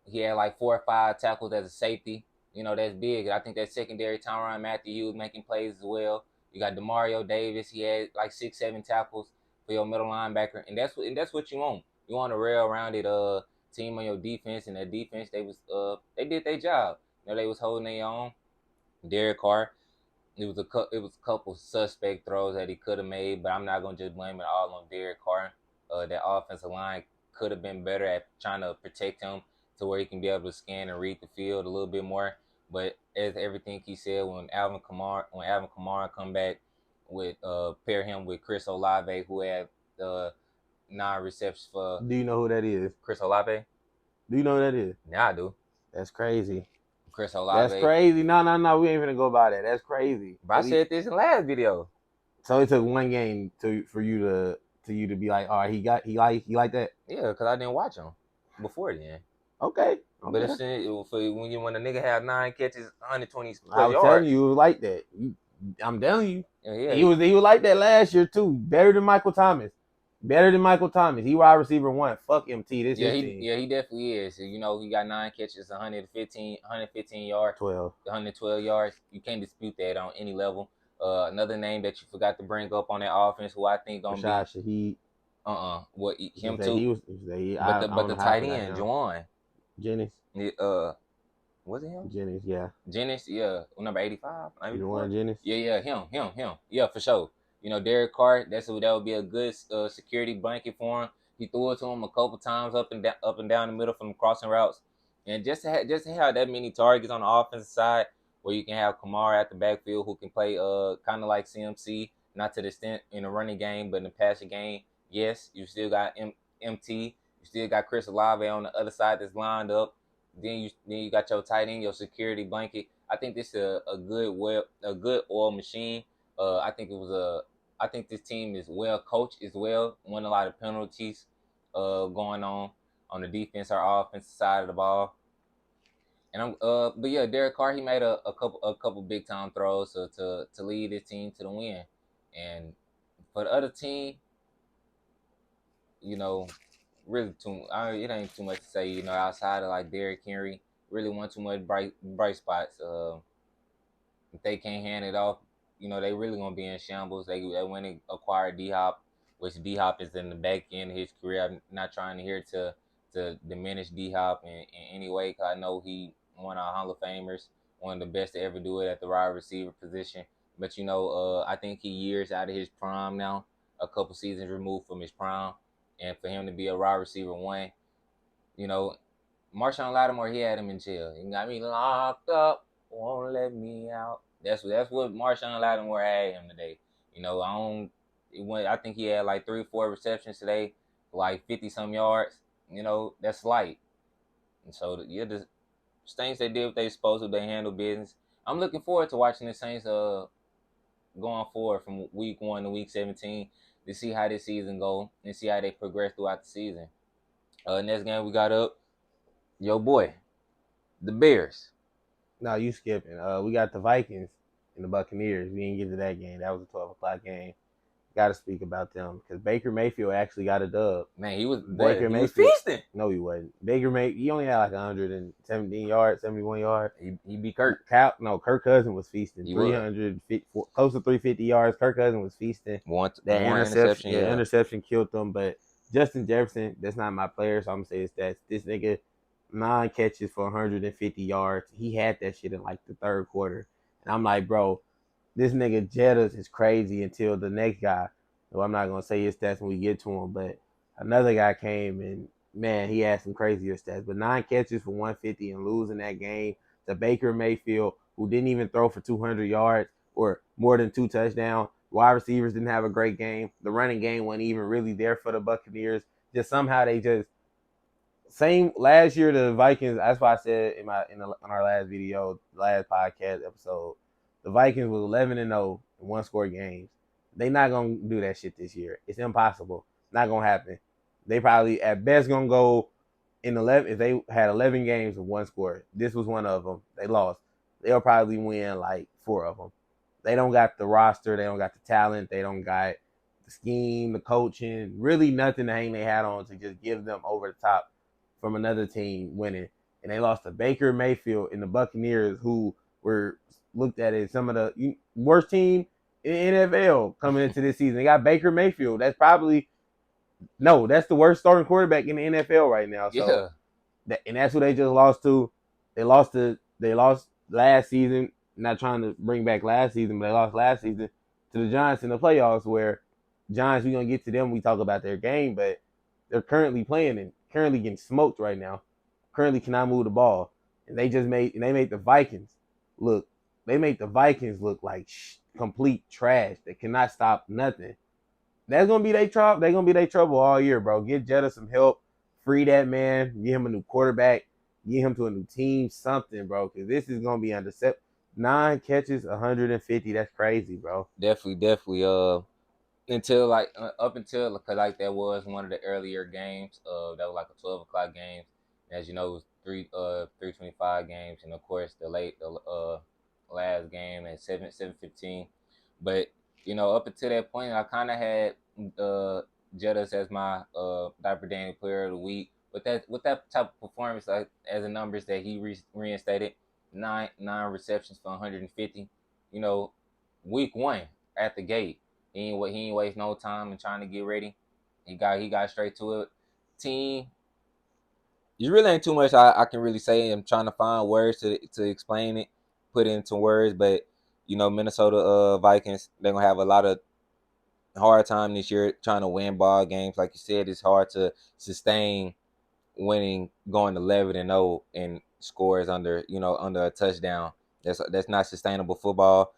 he had like 4 or 5 tackles as a safety. That's big. I think that secondary, Tyrann Mathieu was making plays as well. You got Demario Davis. He had like 6, 7 tackles for your middle linebacker, and that's what you want. You want a well-rounded team on your defense, and that defense they did their job. They was holding their own. Derek Carr, it was a couple suspect throws that he could have made, but I'm not gonna just blame it all on Derek Carr. That offensive line could have been better at trying to protect him to where he can be able to scan and read the field a little bit more. But as everything he said, when Alvin Kamara come back with pair him with Chris Olave, who had 9 receptions for. Do you know who that is? Chris Olave? Do you know who that is? Yeah, I do. That's crazy. Chris Olave. That's crazy. No. We ain't gonna go by that. That's crazy. But I said this in the last video. So it took one game for you to be like, all right, he like that. Yeah, because I didn't watch him before then. Okay. But it's when a nigga have 9 catches, 120 yards. I was telling you, it was like that. I'm telling you. Yeah, he was like that last year too. Better than Michael Thomas. He wide receiver 1. Fuck MT. This is team. He definitely is. He got 9 catches, 115 yards, 112 yards. You can't dispute that on any level. Another name that you forgot to bring up on that offense, who I think gonna Rashad be Shaheed. What him too? But the tight end, Juwan Jennings. Was it him? Jennings, yeah. Jennings, yeah. Number 85. Juwan Jennings. Yeah, him. Yeah, for sure. Derek Carr, that would be a good security blanket for him. He threw it to him a couple times up and down the middle from crossing routes, and just to have that many targets on the offensive side, where you can have Kamara at the backfield who can play kind of like CMC, not to the extent in the running game, but in the passing game, yes, you still got MT, you still got Chris Olave on the other side that's lined up. Then you got your tight end, your security blanket. I think this is a good oil machine. I think this team is well coached as well. Won a lot of penalties going on the defense or offensive side of the ball. And but yeah, Derek Carr, he made a couple big time throws to lead his team to the win. And for the other team, really it ain't too much to say. Outside of like Derrick Henry, really want too much bright spots. If they can't hand it off, they really gonna be in shambles. They went and acquired D Hop, which D Hop is in the back end of his career. I'm not trying to hear to diminish D Hop in any way, because I know he one of our Hall of Famers, one of the best to ever do it at the wide receiver position. But I think he years out of his prime now, a couple seasons removed from his prime, and for him to be a wide receiver 1, Marshawn Lattimore, he had him in jail. He got me locked up, won't let me out. That's what Marshawn Lattimore had him today. I think he had like 3 or 4 receptions today, like 50-some yards. That's light. And so the Saints, they did what they supposed to. They handled business. I'm looking forward to watching the Saints going forward from week 1 to week 17 to see how this season go and see how they progress throughout the season. Next game we got up, your boy, the Bears. No, you skipping. We got the Vikings and the Buccaneers. We didn't get to that game. That was a 12 o'clock game. Got to speak about them because Baker Mayfield actually got a dub. Man, he was feasting. No, he wasn't. Baker Mayfield, he only had like 117 yards, 71 yards. He beat Kirk. Kirk Cousins was feasting. 350, close to 350 yards. Kirk Cousins was feasting. One interception. Yeah, interception killed them. But Justin Jefferson, that's not my player, so I'm gonna say it's this nigga 9 catches for 150 yards. He had that shit in like the third quarter, and I'm like, bro. This nigga Jettas is crazy until the next guy. Well, I'm not going to say his stats when we get to him, but another guy came and, man, he had some crazier stats. But 9 catches for 150 and losing that game to Baker Mayfield, who didn't even throw for 200 yards or more than 2 touchdowns. Wide receivers didn't have a great game. The running game wasn't even really there for the Buccaneers. Just somehow they just same last year the Vikings. That's why I said in our last video, last podcast episode, the Vikings was 11-0 in one score games. They not gonna do that shit this year. It's impossible. Not gonna happen. They probably at best gonna go in 11. If they had 11 games with one score, this was one of them. They lost. They'll probably win like 4 of them. They don't got the roster. They don't got the talent. They don't got the scheme, the coaching, really nothing to hang their hat on to just give them over the top from another team winning. And they lost to Baker Mayfield and the Buccaneers, who were looked at as some of the worst team in NFL coming into this season. They got Baker Mayfield. That's the worst starting quarterback in the NFL right now. So and that's who they just lost to. They lost last season. Not trying to bring back last season, but they lost last season to the Giants in the playoffs, where Giants, we're gonna get to them when we talk about their game, but they're currently playing and currently getting smoked right now. Currently cannot move the ball. And they made the Vikings look like complete trash. They cannot stop nothing. That's gonna be their trouble. They're gonna be their trouble all year, bro. Get Jetta some help, free that man, get him a new quarterback, get him to a new team, something, bro. Because this is gonna be under 9 catches, 150. That's crazy, bro. Definitely. Until like up until because like that was one of the earlier games. That was like a 12 o'clock game. As you know, it was 3:25 games, and of course the last game at 7:15. But up until that point, I kind of had Jettas as my Diaper Daniel Player of the Week. With that type of performance, like as the numbers that he reinstated, nine receptions for 150. Week 1 at the gate. He ain't waste no time in trying to get ready. He got straight to it. Team, you really ain't too much I can really say. I'm trying to find words to explain it, put it into words. But Minnesota Vikings, they're gonna have a lot of hard time this year trying to win ball games. Like you said, it's hard to sustain winning, going 11-0 and scores under a touchdown. That's not sustainable football.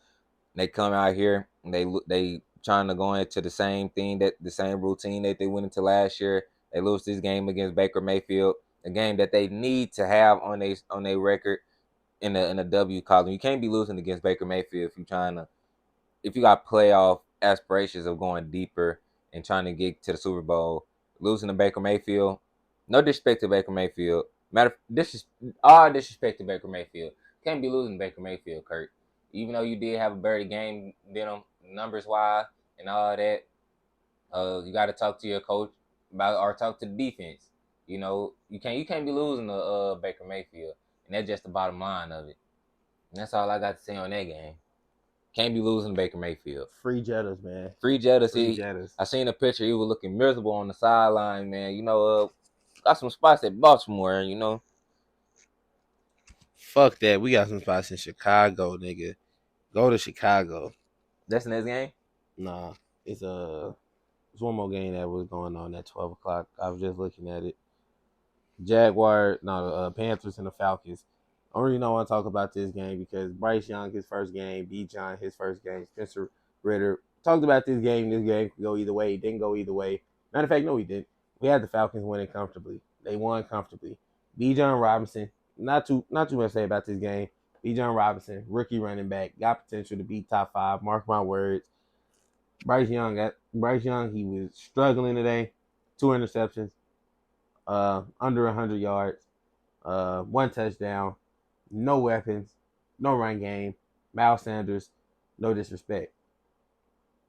They come out here and they trying to go into the same routine that they went into last year. They lose this game against Baker Mayfield, a game that they need to have on their record in a W column. You can't be losing against Baker Mayfield if you got playoff aspirations of going deeper and trying to get to the Super Bowl. Losing to Baker Mayfield, no disrespect to Baker Mayfield. All disrespect to Baker Mayfield. Can't be losing Baker Mayfield, Kurt. Even though you did have a better game than him, numbers wise and all that, you got to talk to your coach about or talk to the defense. You can't be losing to Baker Mayfield, and that's just the bottom line of it. And that's all I got to say on that game. Can't be losing Baker Mayfield. Free Jettas, man. Free Jettas. Jettas. I seen a picture. He was looking miserable on the sideline, man. Got some spots at Baltimore, Fuck that. We got some spots in Chicago, nigga. Go to Chicago. That's the next game? Nah. It's one more game that was going on at 12 o'clock. I was just looking at it. Panthers and the Falcons. I don't really want to talk about this game because Bryce Young, his first game, Bijan, his first game, Spencer Ritter. Talked about this game. This game could go either way. It didn't go either way. Matter of fact, no, he didn't. We had the Falcons winning comfortably. They won comfortably. Bijan Robinson, not too much to say about this game. Bijan Robinson, rookie running back, got potential to be top 5. Mark my words. Bryce Young, he was struggling today. 2 interceptions, under 100 yards, 1 touchdown, no weapons, no run game. Miles Sanders, no disrespect.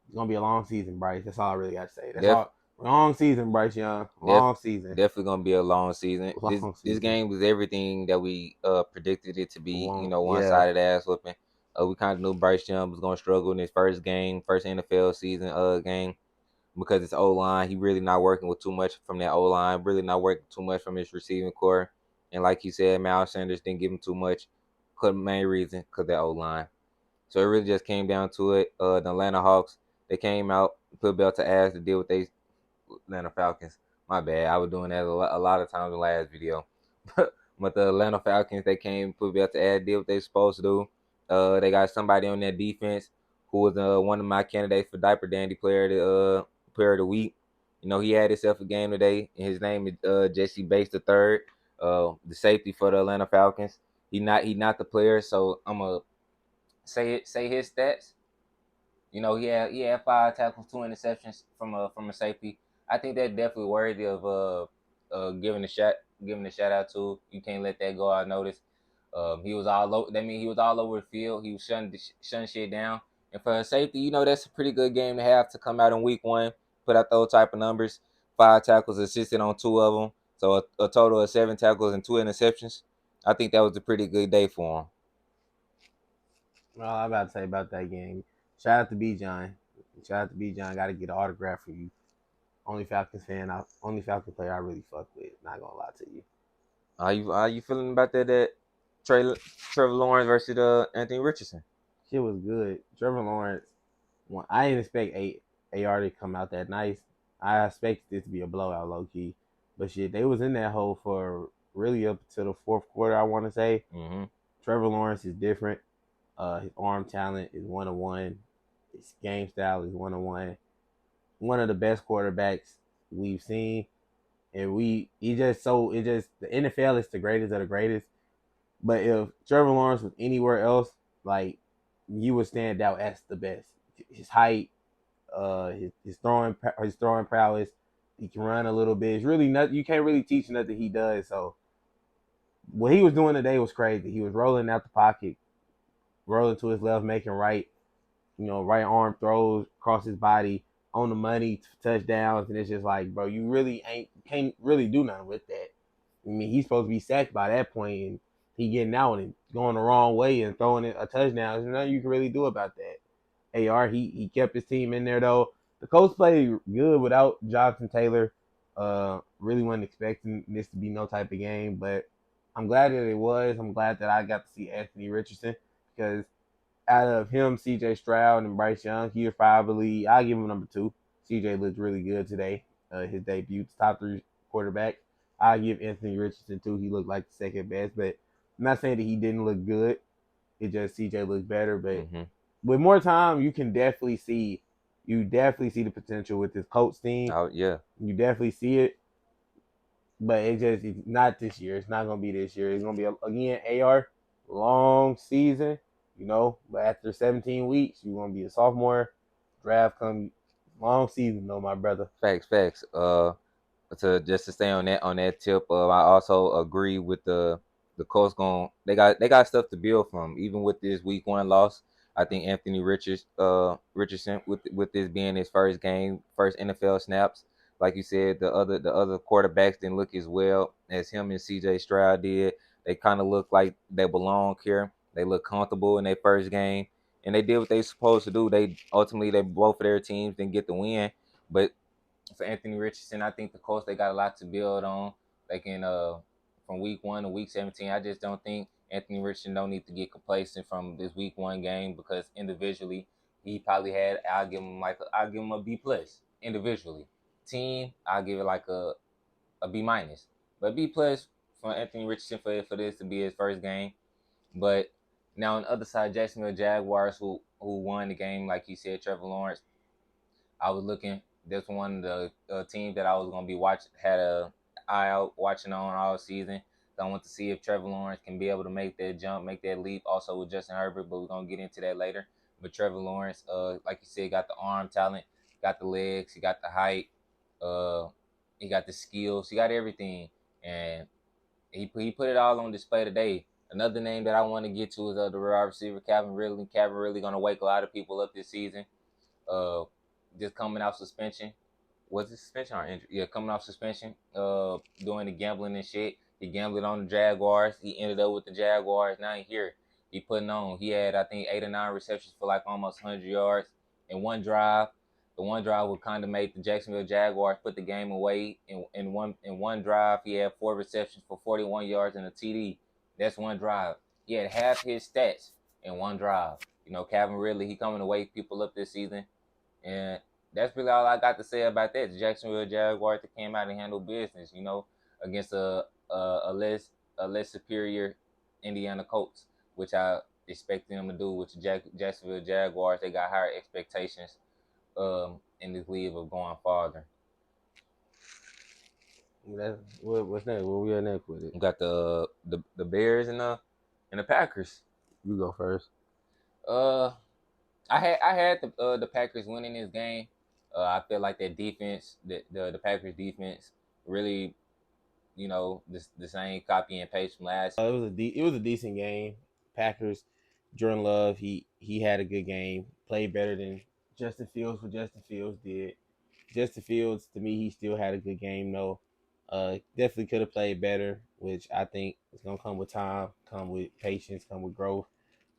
It's gonna be a long season, Bryce. That's all I really got to say. That's all. Long season, Bryce Young. Long season. Definitely gonna be a long season. This game was everything that we predicted it to be. One-sided ass whooping. We kind of knew Bryce Young was gonna struggle in his first NFL season game because it's O-line. He really not working with too much from that O-line. Really not working too much from his receiving core. And like you said, Miles Sanders didn't give him too much. The main reason because that O-line. So it really just came down to it. The Atlanta Hawks, they came out, put belt to ass to deal with they Atlanta Falcons. My bad. I was doing that a lot of times in the last video. But the Atlanta Falcons, they came, put belt to ass, did what they supposed to do. They got somebody on that defense who was one of my candidates for Diaper Dandy player of the week. You know, he had himself a game today, and his name is Jesse Bates the third, the safety for the Atlanta Falcons. He not the player, so I'm gonna say his stats. You know, he had 5 tackles, 2 interceptions from a safety. I think that's definitely worthy of giving a shout out to. You can't let that go unnoticed. He was all over. That means he was all over the field. He was shutting shit down. And for a safety, you know that's a pretty good game to have to come out in week one, put out those type of numbers. 5 tackles, assisted on 2 of them, so a total of 7 tackles and 2 interceptions. I think that was a pretty good day for him. Well, I'm about to say about that game. Shout out to B John. Shout out to B John. Got to get an autograph for you. Only Falcons fan. Only Falcons player I really fuck with. Not gonna lie to you. How you feeling about that Trevor Lawrence versus Anthony Richardson? Shit was good. Trevor Lawrence. I didn't expect AR to come out that nice. I expected this to be a blowout, low key. But shit, they was in that hole for really up to the fourth quarter. I want to say. Mm-hmm. Trevor Lawrence is different. His arm talent is 1-1. His game style is 1-1. One of the best quarterbacks we've seen, and the NFL is the greatest of the greatest. But if Trevor Lawrence was anywhere else, like you would stand out as the best. His height, his throwing prowess, he can run a little bit. It's really not. You can't really teach nothing he does. So what he was doing today was crazy. He was rolling out the pocket, rolling to his left, making right arm throws across his body on the money touchdowns, and it's just like, bro, you really can't really do nothing with that. I mean, he's supposed to be sacked by that point, and he getting out and going the wrong way and throwing it a touchdown. There's nothing you can really do about that. AR, he kept his team in there though. The Colts played good without Jonathan Taylor. Really wasn't expecting this to be no type of game, but I'm glad that it was. I'm glad that I got to see Anthony Richardson because out of him, CJ Stroud and Bryce Young, he was probably, I'll give him number 2. CJ looked really good today. His debut, top 3 quarterback. I'll give Anthony Richardson 2. He looked like the second best, but I'm not saying that he didn't look good. It just CJ looked better. But with more time, you definitely see the potential with this Colts team. Oh yeah, You definitely see it. But it's not this year. It's not gonna be this year. It's gonna be again AR long season, But after 17 weeks, you're gonna be a sophomore. Draft come long season, though, my brother. facts. To stay on that tip, I also agree with the Colts going. They got stuff to build from. Even with this week one loss, I think Anthony Richardson with this being his first game, first NFL snaps. Like you said, the other quarterbacks didn't look as well as him and CJ Stroud did. They kind of look like they belong here. They look comfortable in their first game, and they did what they supposed to do. They both of their teams didn't get the win, but for Anthony Richardson, I think the Colts they got a lot to build on. They can from week 1 to week 17. I just don't think Anthony Richardson don't need to get complacent from this week 1 game because individually he probably had. I'll give him a B+ individually. Team, I'll give it like a B-, but B+ for Anthony Richardson for this to be his first game. But now on the other side, Jacksonville Jaguars who won the game, like you said, Trevor Lawrence. I was looking. This one of the teams that I was gonna be had a eye out watching on all season. So I want to see if Trevor Lawrence can be able to make that jump, make that leap. Also with Justin Herbert, but we're gonna get into that later. But Trevor Lawrence, like you said, got the arm talent, got the legs, he got the height, uh, he got the skills, he got everything, and he put it all on display today. Another name that I want to get to is the wide receiver Calvin Ridley. Calvin Ridley gonna wake a lot of people up this season. Uh, just coming off suspension. Was it suspension or injury? Yeah, coming off suspension. Doing the gambling and shit. He gambled on the Jaguars. He ended up with the Jaguars. Now he's here. He putting on. He had I think 8 or 9 receptions for like almost 100 yards in one drive. The one drive would kind of make the Jacksonville Jaguars put the game away. In one drive, he had 4 receptions for 41 yards and a TD. That's one drive. He had half his stats in one drive. Calvin Ridley, he coming to wake people up this season. And that's really all I got to say about that. The Jacksonville Jaguars that came out and handled business, against a less superior Indiana Colts, which I expecting them to do with the Jacksonville Jaguars. They got higher expectations in this league of going farther. What's next? Where we at next with it? We got the Bears and the Packers. You go first. Uh, I had the Packers winning this game. I feel like that defense, the Packers defense, really, the same copy and paste from last. It was a decent game. Packers, Jordan Love, he had a good game. Played better than Justin Fields. What Justin Fields did. Justin Fields, to me, he still had a good game though. Definitely could have played better, which I think is gonna come with time, come with patience, come with growth.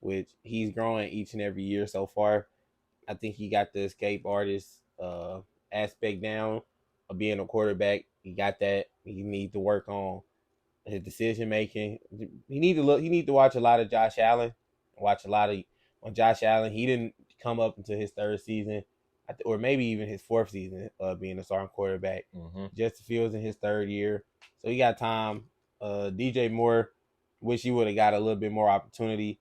Which he's growing each and every year so far. I think he got the escape artist aspect down of being a quarterback. He got that. He needs to work on his decision making. He need to look. He need to watch a lot of Josh Allen. Watch a lot of on Josh Allen. He didn't come up until his third season, or maybe even his fourth season being a starting quarterback. Mm-hmm. Justin Fields in his third year, so he got time. DJ Moore, wish he would have got a little bit more opportunity,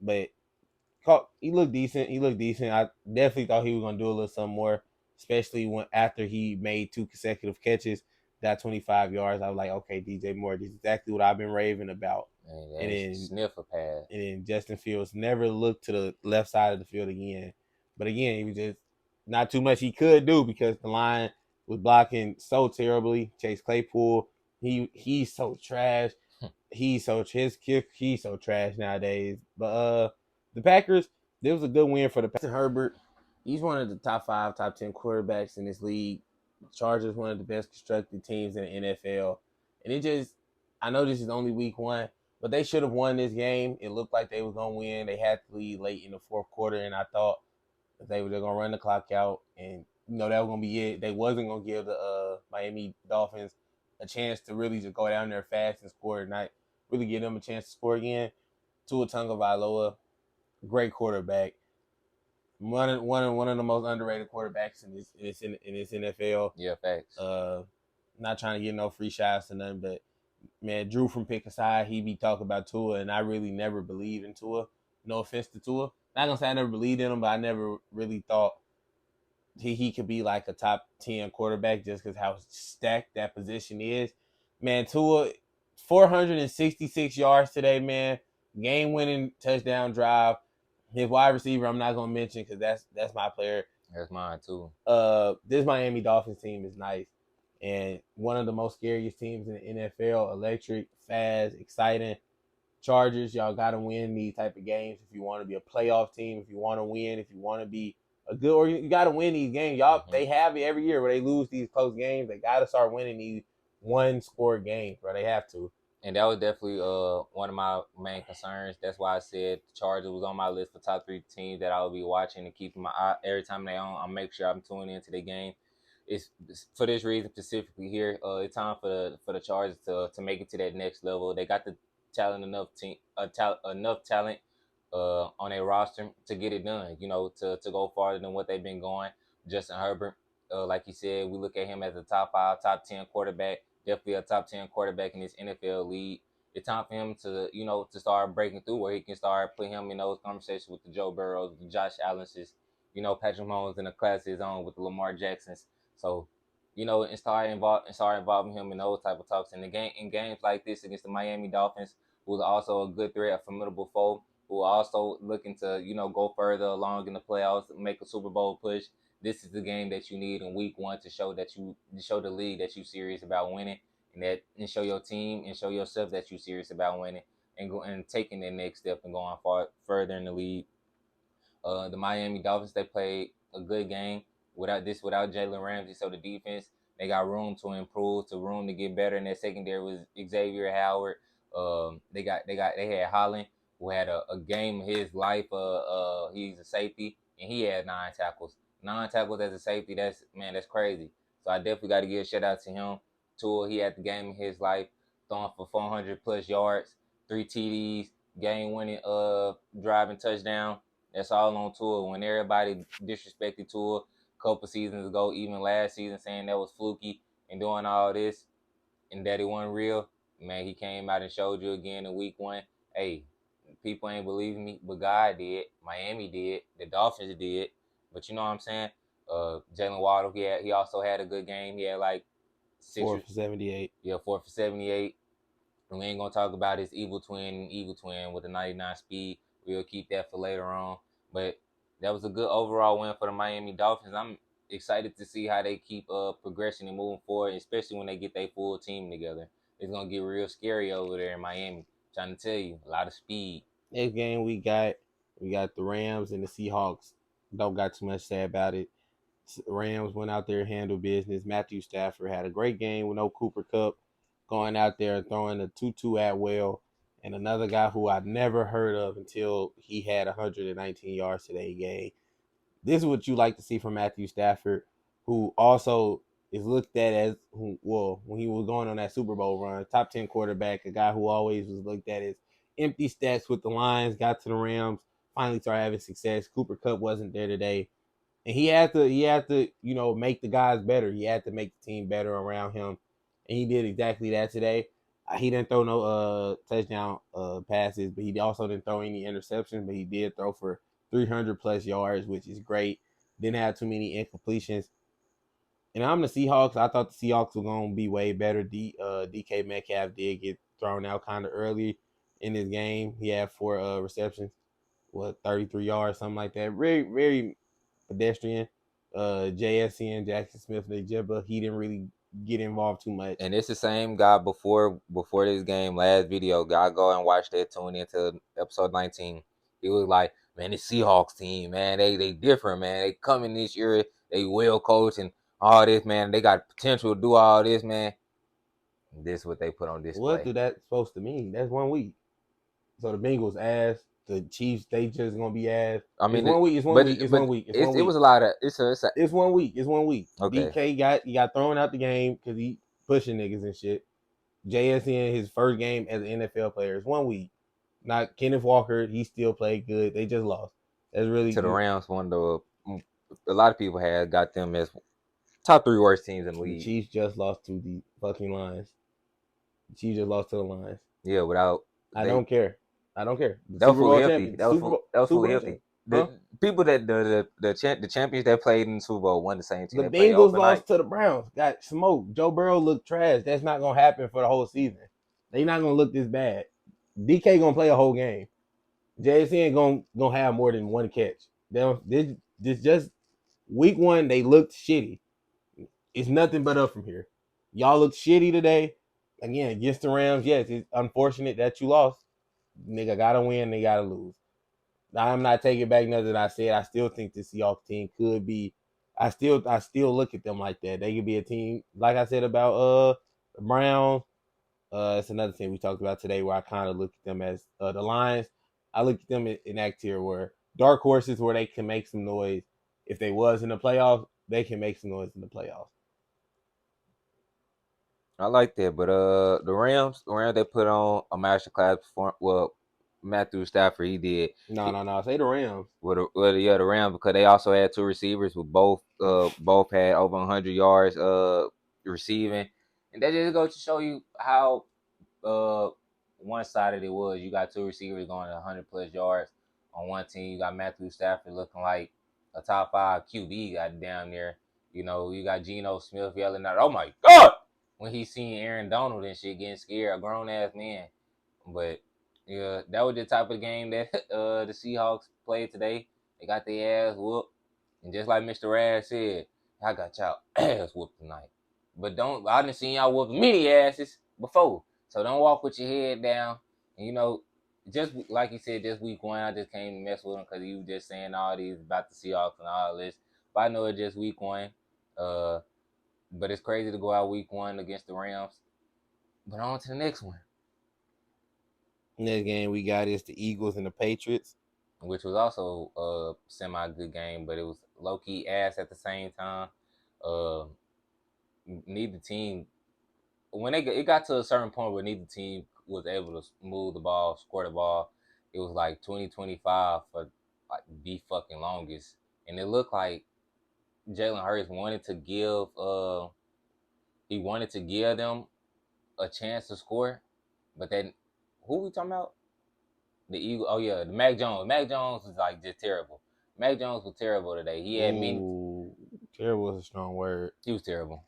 but he looked decent. He looked decent. I definitely thought he was gonna do a little something more, especially when after he made 2 consecutive catches, got 25 yards. I was like, okay, DJ Moore, this is exactly what I've been raving about. And then sniff a pass. And then Justin Fields never looked to the left side of the field again. But again, he was just not too much he could do because the line was blocking so terribly. Chase Claypool, he's so trash. He's so trash nowadays. But the Packers, there was a good win for the Packers. Herbert, he's one of the top 5, top 10 quarterbacks in this league. Chargers, one of the best constructed teams in the NFL. And I know this is only week 1, but they should have won this game. It looked like they was going to win. They had to lead late in the fourth quarter, and I thought that they're going to run the clock out, and that was going to be it. They wasn't going to give the Miami Dolphins a chance to really just go down there fast and score, and not really give them a chance to score again. Tua Tagovailoa, great quarterback. One of the most underrated quarterbacks in this NFL. Yeah, facts. Not trying to get no free shots or nothing, but man, Drew from Pick Aside, he be talking about Tua, and I really never believed in Tua. No offense to Tua. Not gonna say I never believed in him, but I never really thought he could be like a top 10 quarterback just because how stacked that position is. Man, Tua, 466 yards today, man. Game-winning touchdown drive. His wide receiver, I'm not gonna mention because that's my player. That's mine too. This Miami Dolphins team is nice, and one of the most scariest teams in the NFL. Electric, fast, exciting. Chargers, y'all gotta win these type of games if you want to be a playoff team. If you want to win, if you want to be a good, or you gotta win these games. Y'all, They have it every year where they lose these close games. They gotta start winning these one-score games, bro. They have to. And that was definitely one of my main concerns. That's why I said the Chargers was on my list for top 3 teams that I will be watching and keeping my eye every time they on. I'll make sure I'm tuning into the game. It's for this reason specifically here. It's time for the Chargers to make it to that next level. They got the talent enough talent on their roster to get it done. To go farther than what they've been going. Justin Herbert, like you said, we look at him as a top 5, top 10 quarterback. Definitely a top 10 quarterback in this NFL league. It's time for him to start breaking through where he can start putting him in those conversations with the Joe Burrows, the Josh Allen's, Patrick Mahomes in a class of his own with the Lamar Jacksons. So, and start involving him in those type of talks. In games like this against the Miami Dolphins, who's also a good threat, a formidable foe, who are also looking to, go further along in the playoffs, make a Super Bowl push. This is the game that you need in week 1 to show the league that you're serious about winning, and show your team and show yourself that you're serious about winning, and taking the next step and going further in the league. The Miami Dolphins, they played a good game without Jalen Ramsey, so the defense, they got room to improve, room to get better. In their secondary was Xavier Howard. They had Holland, who had a game of his life. He's a safety, and he had 9 tackles. 9 tackles as a safety, that's crazy. So I definitely got to give a shout out to him. Tua, he had the game of his life, throwing for 400 plus yards, 3 TDs, game-winning driving touchdown. That's all on Tua. When everybody disrespected Tua a couple seasons ago, even last season, saying that was fluky and doing all this, and that it wasn't real, man, he came out and showed you again in week 1. Hey, People ain't believing me, but God did. Miami did. The Dolphins did. But you know what I'm saying? Jalen Waddle, he also had a good game. He had like 4 for 78. Yeah, 4 for 78. And we ain't gonna talk about his evil twin with the 99 speed. We'll keep that for later on. But that was a good overall win for the Miami Dolphins. I'm excited to see how they keep progressing and moving forward, especially when they get their full team together. It's gonna get real scary over there in Miami. Trying to tell you, a lot of speed. Next game we got the Rams and the Seahawks. Don't got too much to say about it. Rams went out there, handled business. Matthew Stafford had a great game with no Cooper Kupp, going out there and throwing a Tutu Atwell, and another guy who I'd never heard of until he had 119 yards today game. This is what you like to see from Matthew Stafford, who also is looked at as, when he was going on that Super Bowl run, top 10 quarterback, a guy who always was looked at as empty stats with the Lions, got to the Rams, finally started having success. Cooper Kupp wasn't there today. And he had to, make the guys better. He had to make the team better around him. And he did exactly that today. He didn't throw no touchdown passes, but he also didn't throw any interceptions, but he did throw for 300 plus yards, which is great. Didn't have too many incompletions. And I'm the Seahawks. I thought the Seahawks were going to be way better. DK Metcalf did get thrown out kind of early in this game. He had 4 receptions, 33 yards, something like that. Very, very pedestrian. JSN, Jackson Smith-Njigba, he didn't really get involved too much. And it's the same guy before this game, last video. Y'all go and watch that, tune into episode 19. He was like, man, this Seahawks team, man, they different, man. They coming this year, they well coached and all this, man. They got potential to do all this, man. This is what they put on display. What do that supposed to mean? That's 1 week. So the Bengals ass, the Chiefs, they just gonna be ass. I mean, it's 1 week. It's 1 week. It's 1 week. It was a lot of it's 1 week. It's 1 week. Okay. DK got thrown out the game because he pushing niggas and shit. JSN, his first game as an NFL player, is 1 week. Not Kenneth Walker, he still played good. They just lost. That's really to good. The Rams. A lot of people had got them as top 3 worst teams in the league. The Chiefs just lost to the fucking Lions. The Chiefs just lost to the Lions. Yeah, I don't care. That was fully empty. That was fully empty. The people that the champions that played in the Super Bowl won the same team. The Bengals lost to the Browns. Got smoked. Joe Burrow looked trash. That's not gonna happen for the whole season. They not gonna look this bad. DK gonna play a whole game. JSN gonna have more than 1 catch. This just week 1. They looked shitty. It's nothing but up from here. Y'all look shitty today. Again, against the Rams. Yes, it's unfortunate that you lost. Nigga gotta win. They gotta lose. I'm not taking back nothing that I said. I still think the Seahawks team could be. I still look at them like that. They could be a team, like I said about the Browns. It's another thing we talked about today where I kind of look at them as the Lions. I look at them in that tier where dark horses where they can make some noise. If they was in the playoffs, they can make some noise in the playoffs. I like that, but the Rams, they put on a masterclass performance. Well, Matthew Stafford, he did. No. Say the Rams. The Rams, because they also had 2 receivers with both had over 100 yards receiving, and that just goes to show you how one-sided it was. You got 2 receivers going 100 plus yards on one team. You got Matthew Stafford looking like a top 5 QB. Got down there. You got Geno Smith yelling out, "Oh my God!" when he seen Aaron Donald and shit, getting scared, a grown ass man. But yeah, that was the type of game that the Seahawks played today. They got their ass whooped, and just like Mr. Rad said, I got y'all ass whooped tonight. But I done seen y'all whoop many asses before, so don't walk with your head down. And just like he said, this week 1, I just came to mess with him because he was just saying all these about the Seahawks and all this. But I know it's just week 1. But it's crazy to go out week 1 against the Rams. But on to the next one. Next game we got is the Eagles and the Patriots, which was also a semi-good game, but it was low-key ass at the same time. Neither team, when it got to a certain point where neither team was able to move the ball, score the ball, it was like 20-25 for like the fucking longest. And it looked like Jalen Hurts wanted to give them a chance to score, but then who we talking about? The Eagle. Oh yeah, the Mac Jones. Mac Jones was like just terrible. Mac Jones was terrible today. He had many. Ooh, terrible is a strong word. He was terrible.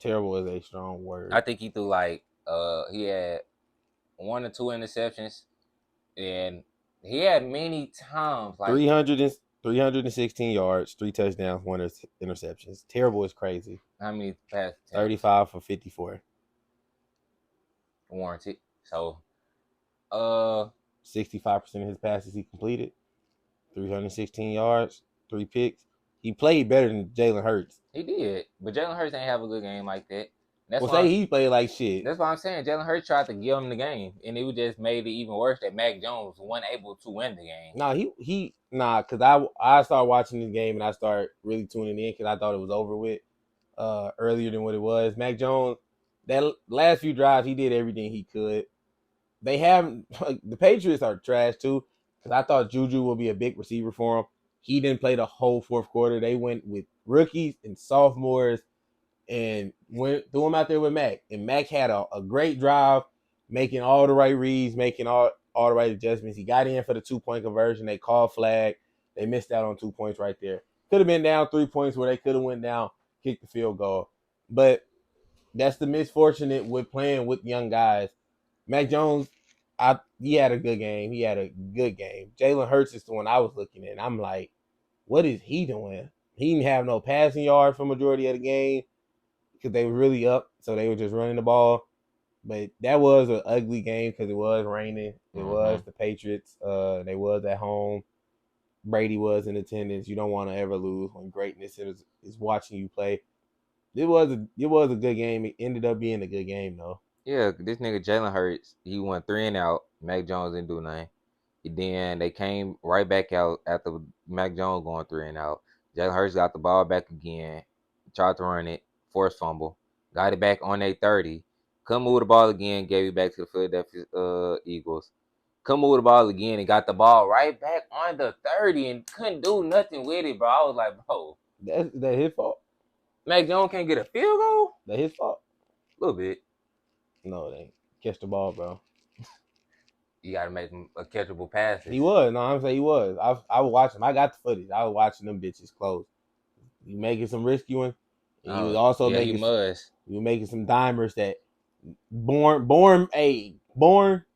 Terrible is a strong I word. think he threw like he had 1 or 2 interceptions, and he had many times like 316 yards, 3 touchdowns, 1 interceptions. Terrible is crazy. how many pass attempts 35 for 54. warranted. So uh 65% of his passes he completed. 316 yards, 3 picks. He played better than Jalen Hurts. he did, but Jalen Hurts ain't have a good game like that. That's Well, why say he played like shit. that's why I'm saying Jalen Hurts tried to give him the game, and it just made it even worse that Mac Jones wasn't able to win the game. No, because I started watching this game and I started really tuning in because I thought it was over with earlier than what it was. Mac Jones, that last few drives, he did everything he could. They haven't the Patriots are trash too because I thought Juju would be a big receiver for him. He didn't play the whole fourth quarter. They went with rookies and sophomores and threw him out there with Mac. And Mac had a great drive, making all the right reads, making all the right adjustments. He got in for the 2-point conversion. They called flag. They missed out on 2 points right there. Could have been down 3 points where they could have went down, kicked the field goal. But that's the misfortunate with playing with young guys. Mac Jones, he had a good game. Jalen Hurts is the one I was looking at. I'm like, what is he doing? He didn't have no passing yards for majority of the game because they were really up, so they were just running the ball. But that was an ugly game because it was raining. It was the Patriots. They was at home. Brady was in attendance. You don't want to ever lose when greatness is watching you play. It was a good game. It ended up being a good game though. Yeah, this nigga Jalen Hurts, he went 3 and out. Mac Jones didn't do nothing. Then they came right back out after Mac Jones going 3 and out. Jalen Hurts got the ball back again, tried to run it, forced fumble, got it back on their 30. Come move the ball again, gave it back to the Philadelphia Eagles. Come move the ball again and got the ball right back on the 30 and couldn't do nothing with it, bro. I was like, bro, That his fault. Mac Jones can't get a field goal? That his fault. A little bit. No, it ain't. Catch the ball, bro. You got to make him a catchable passes. He was. No, I'm saying he was. I was watching. I got the footage. I was watching them bitches close. You making some risky ones. And he was also making. You making some dimers that born.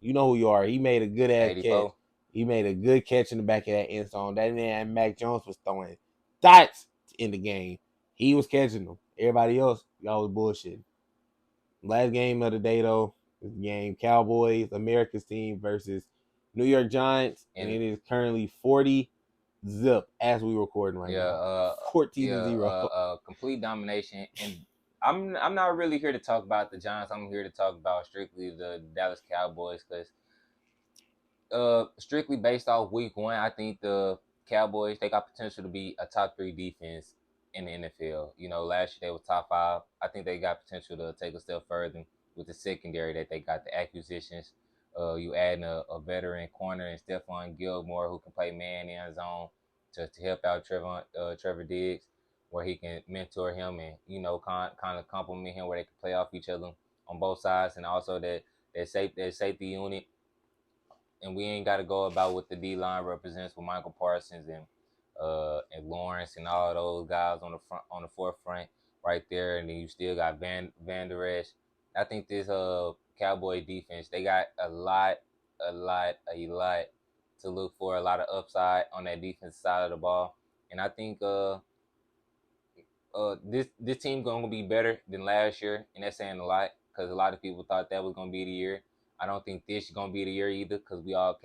You know who you are. He made a good ass 84. catch. He made a good catch in the back of that end zone. That man Mac Jones was throwing dots in the game. He was catching them. Everybody else, y'all was bullshitting. Last game of the day though, is the game Cowboys, America's team versus New York Giants, and it is currently 40-0 as we recording right now. 14-0. Complete domination. And I'm not really here to talk about the Giants. I'm here to talk about strictly the Dallas Cowboys because strictly based off week 1, I think the Cowboys, they got potential to be a top 3 defense in the NFL. You know, last year they were top 5. I think they got potential to take a step further with the secondary that they got, the acquisitions. You adding a veteran corner and Stephon Gilmore who can play man in zone to help out Trevor Diggs, where he can mentor him and, you know, kind of compliment him where they can play off each other on both sides, and also that safety unit. And we ain't got to go about what the D line represents with Michael Parsons and Lawrence and all those guys on the forefront right there. And then you still got Van Der Esch. I think this Cowboy defense, they got a lot to look for, a lot of upside on that defense side of the ball. And I think this team gonna be better than last year, and that's saying a lot because a lot of people thought that was gonna be the year. I don't think this is gonna be the year either because we all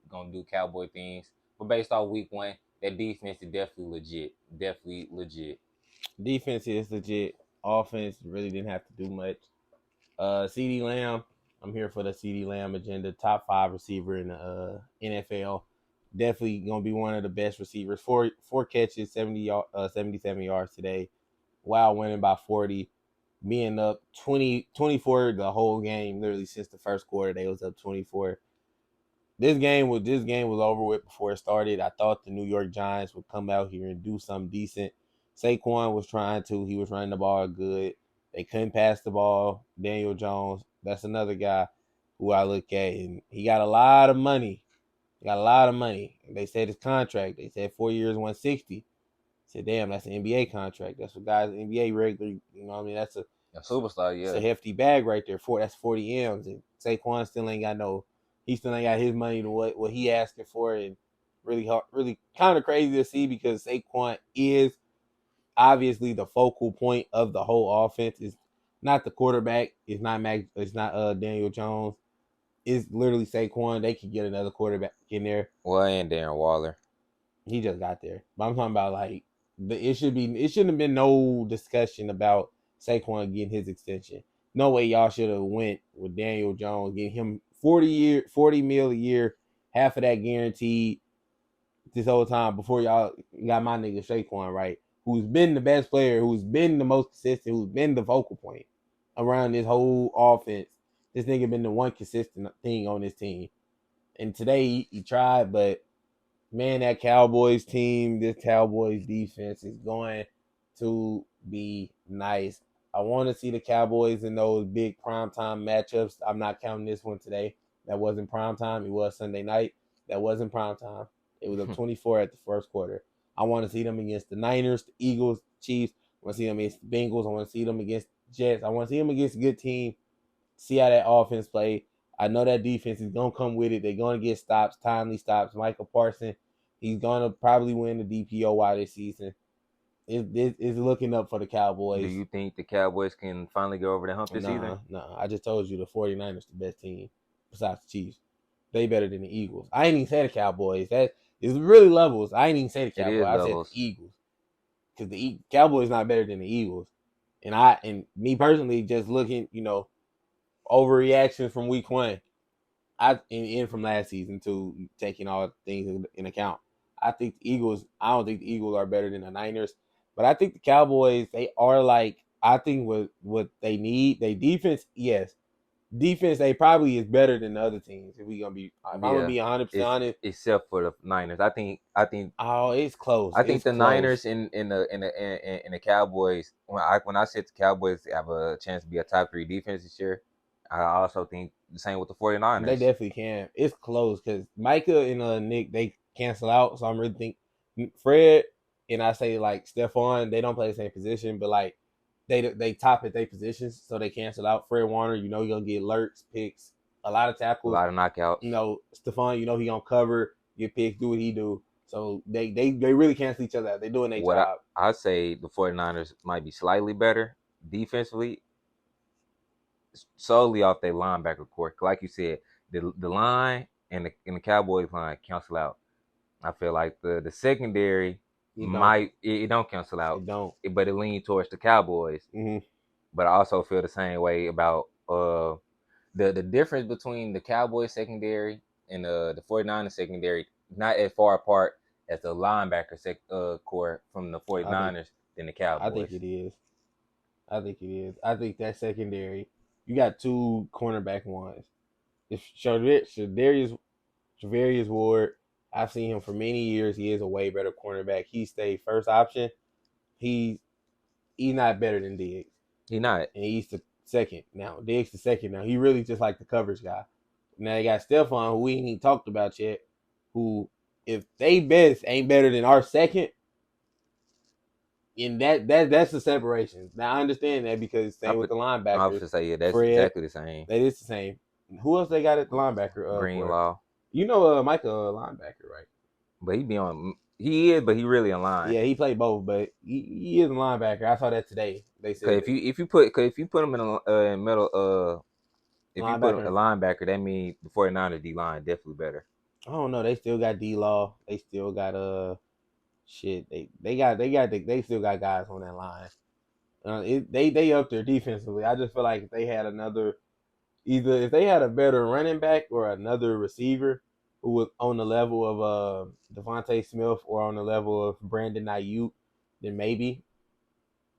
gonna do Cowboy things. But based off week 1, that defense is definitely legit. Defense is legit. Offense really didn't have to do much. CeeDee Lamb, I'm here for the CeeDee Lamb agenda. Top 5 receiver in the NFL. Definitely gonna be one of the best receivers. Four catches, 77 yards today, while winning by 40. Being up 24 the whole game, literally since the first quarter, they was up 24. This game was over with before it started. I thought the New York Giants would come out here and do something decent. Saquon was trying to. He was running the ball good. They couldn't pass the ball. Daniel Jones, that's another guy who I look at, and he got a lot of money. He got a lot of money. They said his contract. They said 4 years, 160. Said, damn, that's an NBA contract. That's what guys in NBA regularly, you know what I mean? That's A superstar, it's a yeah. hefty bag right there. That's 40 M's. And Saquon still ain't got he still ain't got his money to what he asking for. And really kind of crazy to see because Saquon is obviously the focal point of the whole offense. Is not the quarterback. It's not Daniel Jones. It's literally Saquon. They could get another quarterback in there. Well, and Darren Waller. He just got there. But I'm talking about like it shouldn't have been no discussion about Saquon getting his extension. No way y'all should have went with Daniel Jones, getting him 40 mil a year, half of that guaranteed this whole time before y'all got my nigga Saquon, right? Who's been the best player, who's been the most consistent, who's been the focal point around this whole offense. This nigga been the one consistent thing on this team. And today he tried, but man, that Cowboys team, this Cowboys defense is going to be nice. I want to see the Cowboys in those big primetime matchups. I'm not counting this one today. That wasn't primetime. It was Sunday night. That wasn't primetime. It was up 24 at the first quarter. I want to see them against the Niners, the Eagles, Chiefs. I want to see them against the Bengals. I want to see them against the Jets. I want to see them against a good team. See how that offense play. I know that defense is going to come with it. They're going to get stops, timely stops. Michael Parsons, he's going to probably win the DPOY this season. It's looking up for the Cowboys. Do you think the Cowboys can finally go over the hump this season? No. I just told you the 49ers the best team besides the Chiefs. They better than the Eagles. I ain't even say the Cowboys. That is really levels. I ain't even say the Cowboys. I said the Eagles. Because the Cowboys not better than the Eagles. And me personally, just looking, overreaction from week one. And from last season to taking all things in account. I don't think the Eagles are better than the Niners, but I think the Cowboys, they are like, I think what they need, they defense, yes. Defense, they probably is better than the other teams. If I'm gonna be 100% honest, except for the Niners, I think. Oh, it's close. I think it's the close. Niners in the Cowboys. When I said the Cowboys have a chance to be a top 3 defense this year, I also think the same with the 49ers. They definitely can. It's close because Micah and Nick, they cancel out. So I'm really think Fred and I say like Stephon, they don't play the same position, but like they top at their positions, so they cancel out. Fred Warner, you're gonna get alerts, picks, a lot of tackles, a lot of knockouts. Stephon, he gonna cover, get picks, do what he do. So they really cancel each other out. They're doing their job. I say the 49ers might be slightly better defensively, solely off their linebacker core. Like you said, the line and the Cowboys line cancel out. I feel like the secondary it don't cancel out. It don't. But it leans towards the Cowboys. Mm-hmm. But I also feel the same way about the difference between the Cowboys secondary and the 49ers secondary, not as far apart as the linebacker core from the 49ers than the Cowboys. I think it is. I think that secondary, you got 2 cornerback ones. If Charvarius Ward, I've seen him for many years. He is a way better cornerback. He stayed first option. He's not better than Diggs. He's not. And he's the second now. Diggs the second now. He really just like the coverage guy. Now they got Stephon, who we ain't even talked about yet, who if they best ain't better than our second, and that's the separation. Now I understand that because same with the linebackers. I was to say that's Fred, exactly the same. That is the same. Who else they got at the linebacker? Greenlaw. Micah linebacker, right? But he is, but he really in line. Yeah, he played both, but he is a linebacker. I saw that today. They said if you put him in a middle if you put a linebacker, that means the 49ers D line definitely better. I don't know. They still got D-Law. They still got shit. They still got guys on that line. They up there defensively. I just feel like if they had if they had a better running back or another receiver who was on the level of Devontae Smith or on the level of Brandon Ayuk, then maybe,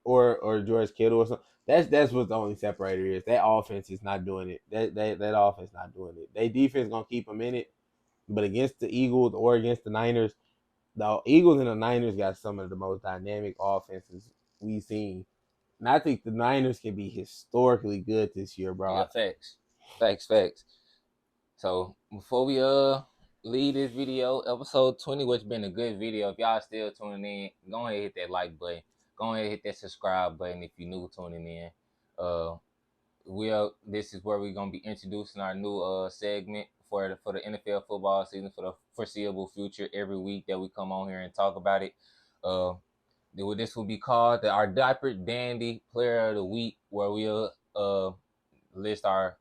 or George Kittle or something. That's what the only separator is. That offense is not doing it. That offense not doing it. They defense gonna keep them in it, but against the Eagles or against the Niners, the Eagles and the Niners got some of the most dynamic offenses we've seen. And I think the Niners can be historically good this year, bro. Yeah, facts. So before we leave this video, episode 20, which been a good video. If y'all still tuning in, go ahead and hit that like button. Go ahead and hit that subscribe button if you're new tuning in. Uh, this is where we're gonna be introducing our new segment for the NFL football season for the foreseeable future. Every week that we come on here and talk about it. Uh, this will be called our Diaper Dandy Player of the Week, where we'll list our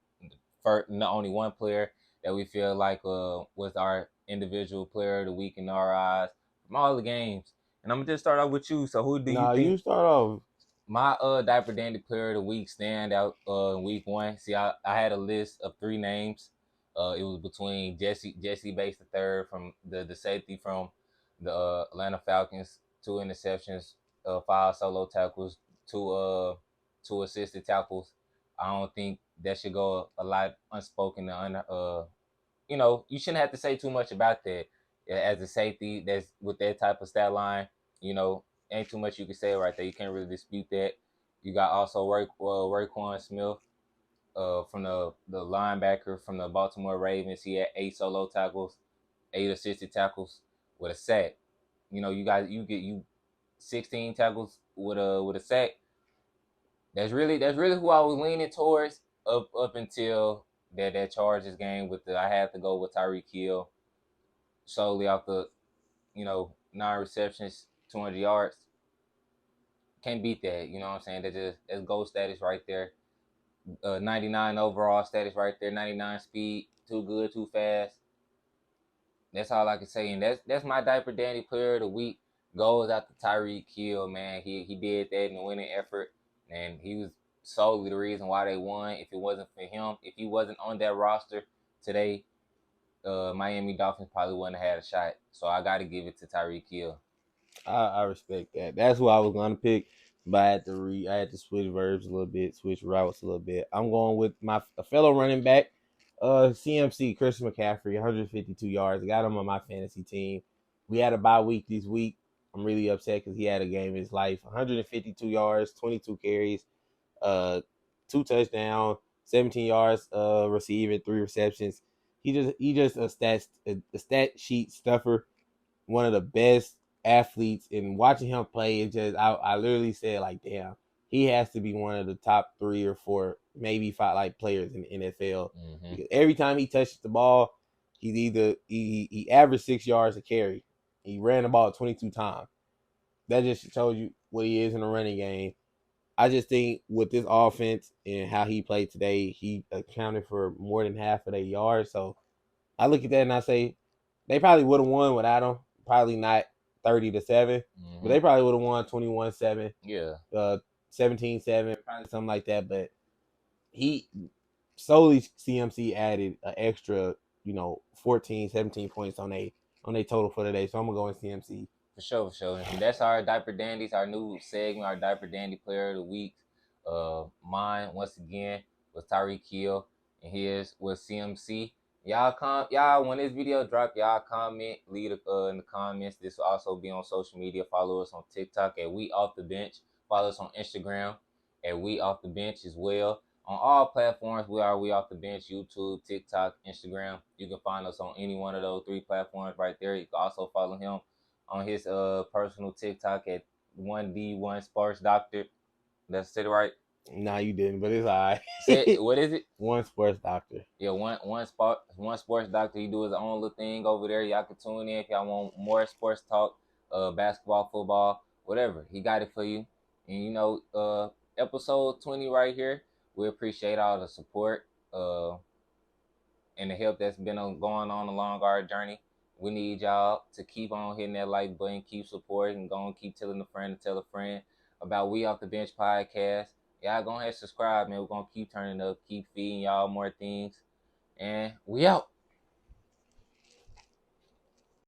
first, not only one player that we feel like was our individual player of the week in our eyes from all the games. And I'm gonna just start off with you. So who do you Nah, think you start off. my Diaper Dandy player of the week stand out in week one? See, I had a list of 3 names. It was between Jesse Bates the third from the safety from the Atlanta Falcons, 2 interceptions, 5 solo tackles, two assisted tackles. I don't think that should go a lot unspoken. You shouldn't have to say too much about that. As a safety, that's with that type of stat line, you know, ain't too much you can say right there. You can't really dispute that. You got also Raekwon Smith, from the linebacker from the Baltimore Ravens. He had 8 solo tackles, 8 assisted tackles with a sack. You get 16 tackles with a sack. That's really who I was leaning towards up until that Chargers game I had to go with Tyreek Hill solely off the 9 receptions, 200 yards. Can't beat that. You know what I'm saying? That's gold status right there. 99 overall status right there. 99 speed, too good, too fast. That's all I can say. And that's my Diaper Dandy player of the week. Goes out to Tyreek Hill, man. He did that in the winning effort, and he was solely the reason why they won. If it wasn't for him, if he wasn't on that roster today, Miami Dolphins probably wouldn't have had a shot. So I got to give it to Tyreek Hill. I respect that. That's who I was gonna pick, but I had to switch verbs a little bit, switch routes a little bit. I'm going with a fellow running back, CMC Christian McCaffrey, 152 yards. Got him on my fantasy team. We had a bye week this week. I'm really upset because he had a game in his life. 152 yards, 22 carries, 2 touchdowns, 17 yards receiving, 3 receptions. He just a stat sheet stuffer, one of the best athletes. And watching him play, it just I literally said like, damn, he has to be one of the top 3 or 4, maybe 5 like players in the NFL. Mm-hmm. Because every time he touches the ball, he averaged 6 yards a carry. He ran the ball 22 times. That just shows you what he is in the running game. I just think with this offense and how he played today, he accounted for more than half of their yards. So I look at that and I say they probably would have won without him. Probably not 30-7, but they probably would have won 21-7. Yeah. 17-7, probably something like that. But he solely CMC added an extra, 14, 17 points on a total for the day. So I'm gonna go in CMC. For sure. And that's our Diaper Dandies, our new segment, our Diaper Dandy Player of the Week. Mine, once again, was Tyreek Hill, and his was CMC. Y'all, when this video drop, y'all comment, leave in the comments. This will also be on social media. Follow us on TikTok at We Off the Bench. Follow us on Instagram at We Off the Bench as well. On all platforms, we are We Off the Bench: YouTube, TikTok, Instagram. You can find us on any one of those 3 platforms right there. You can also follow him on his personal TikTok at 1D1 Sports Doctor. That's it, right? Nah, you didn't, but it's all right. What is it? One Sports Doctor. Yeah, one sports doctor. He do his own little thing over there. Y'all can tune in if y'all want more sports talk, basketball, football, whatever. He got it for you. And episode 20 right here. We appreciate all the support and the help that's been going on along our journey. We need y'all to keep on hitting that like button, keep supporting, and go and keep telling a friend to tell a friend about We Off the Bench podcast. Y'all go ahead and subscribe, man. We're going to keep turning up, keep feeding y'all more things. And we out.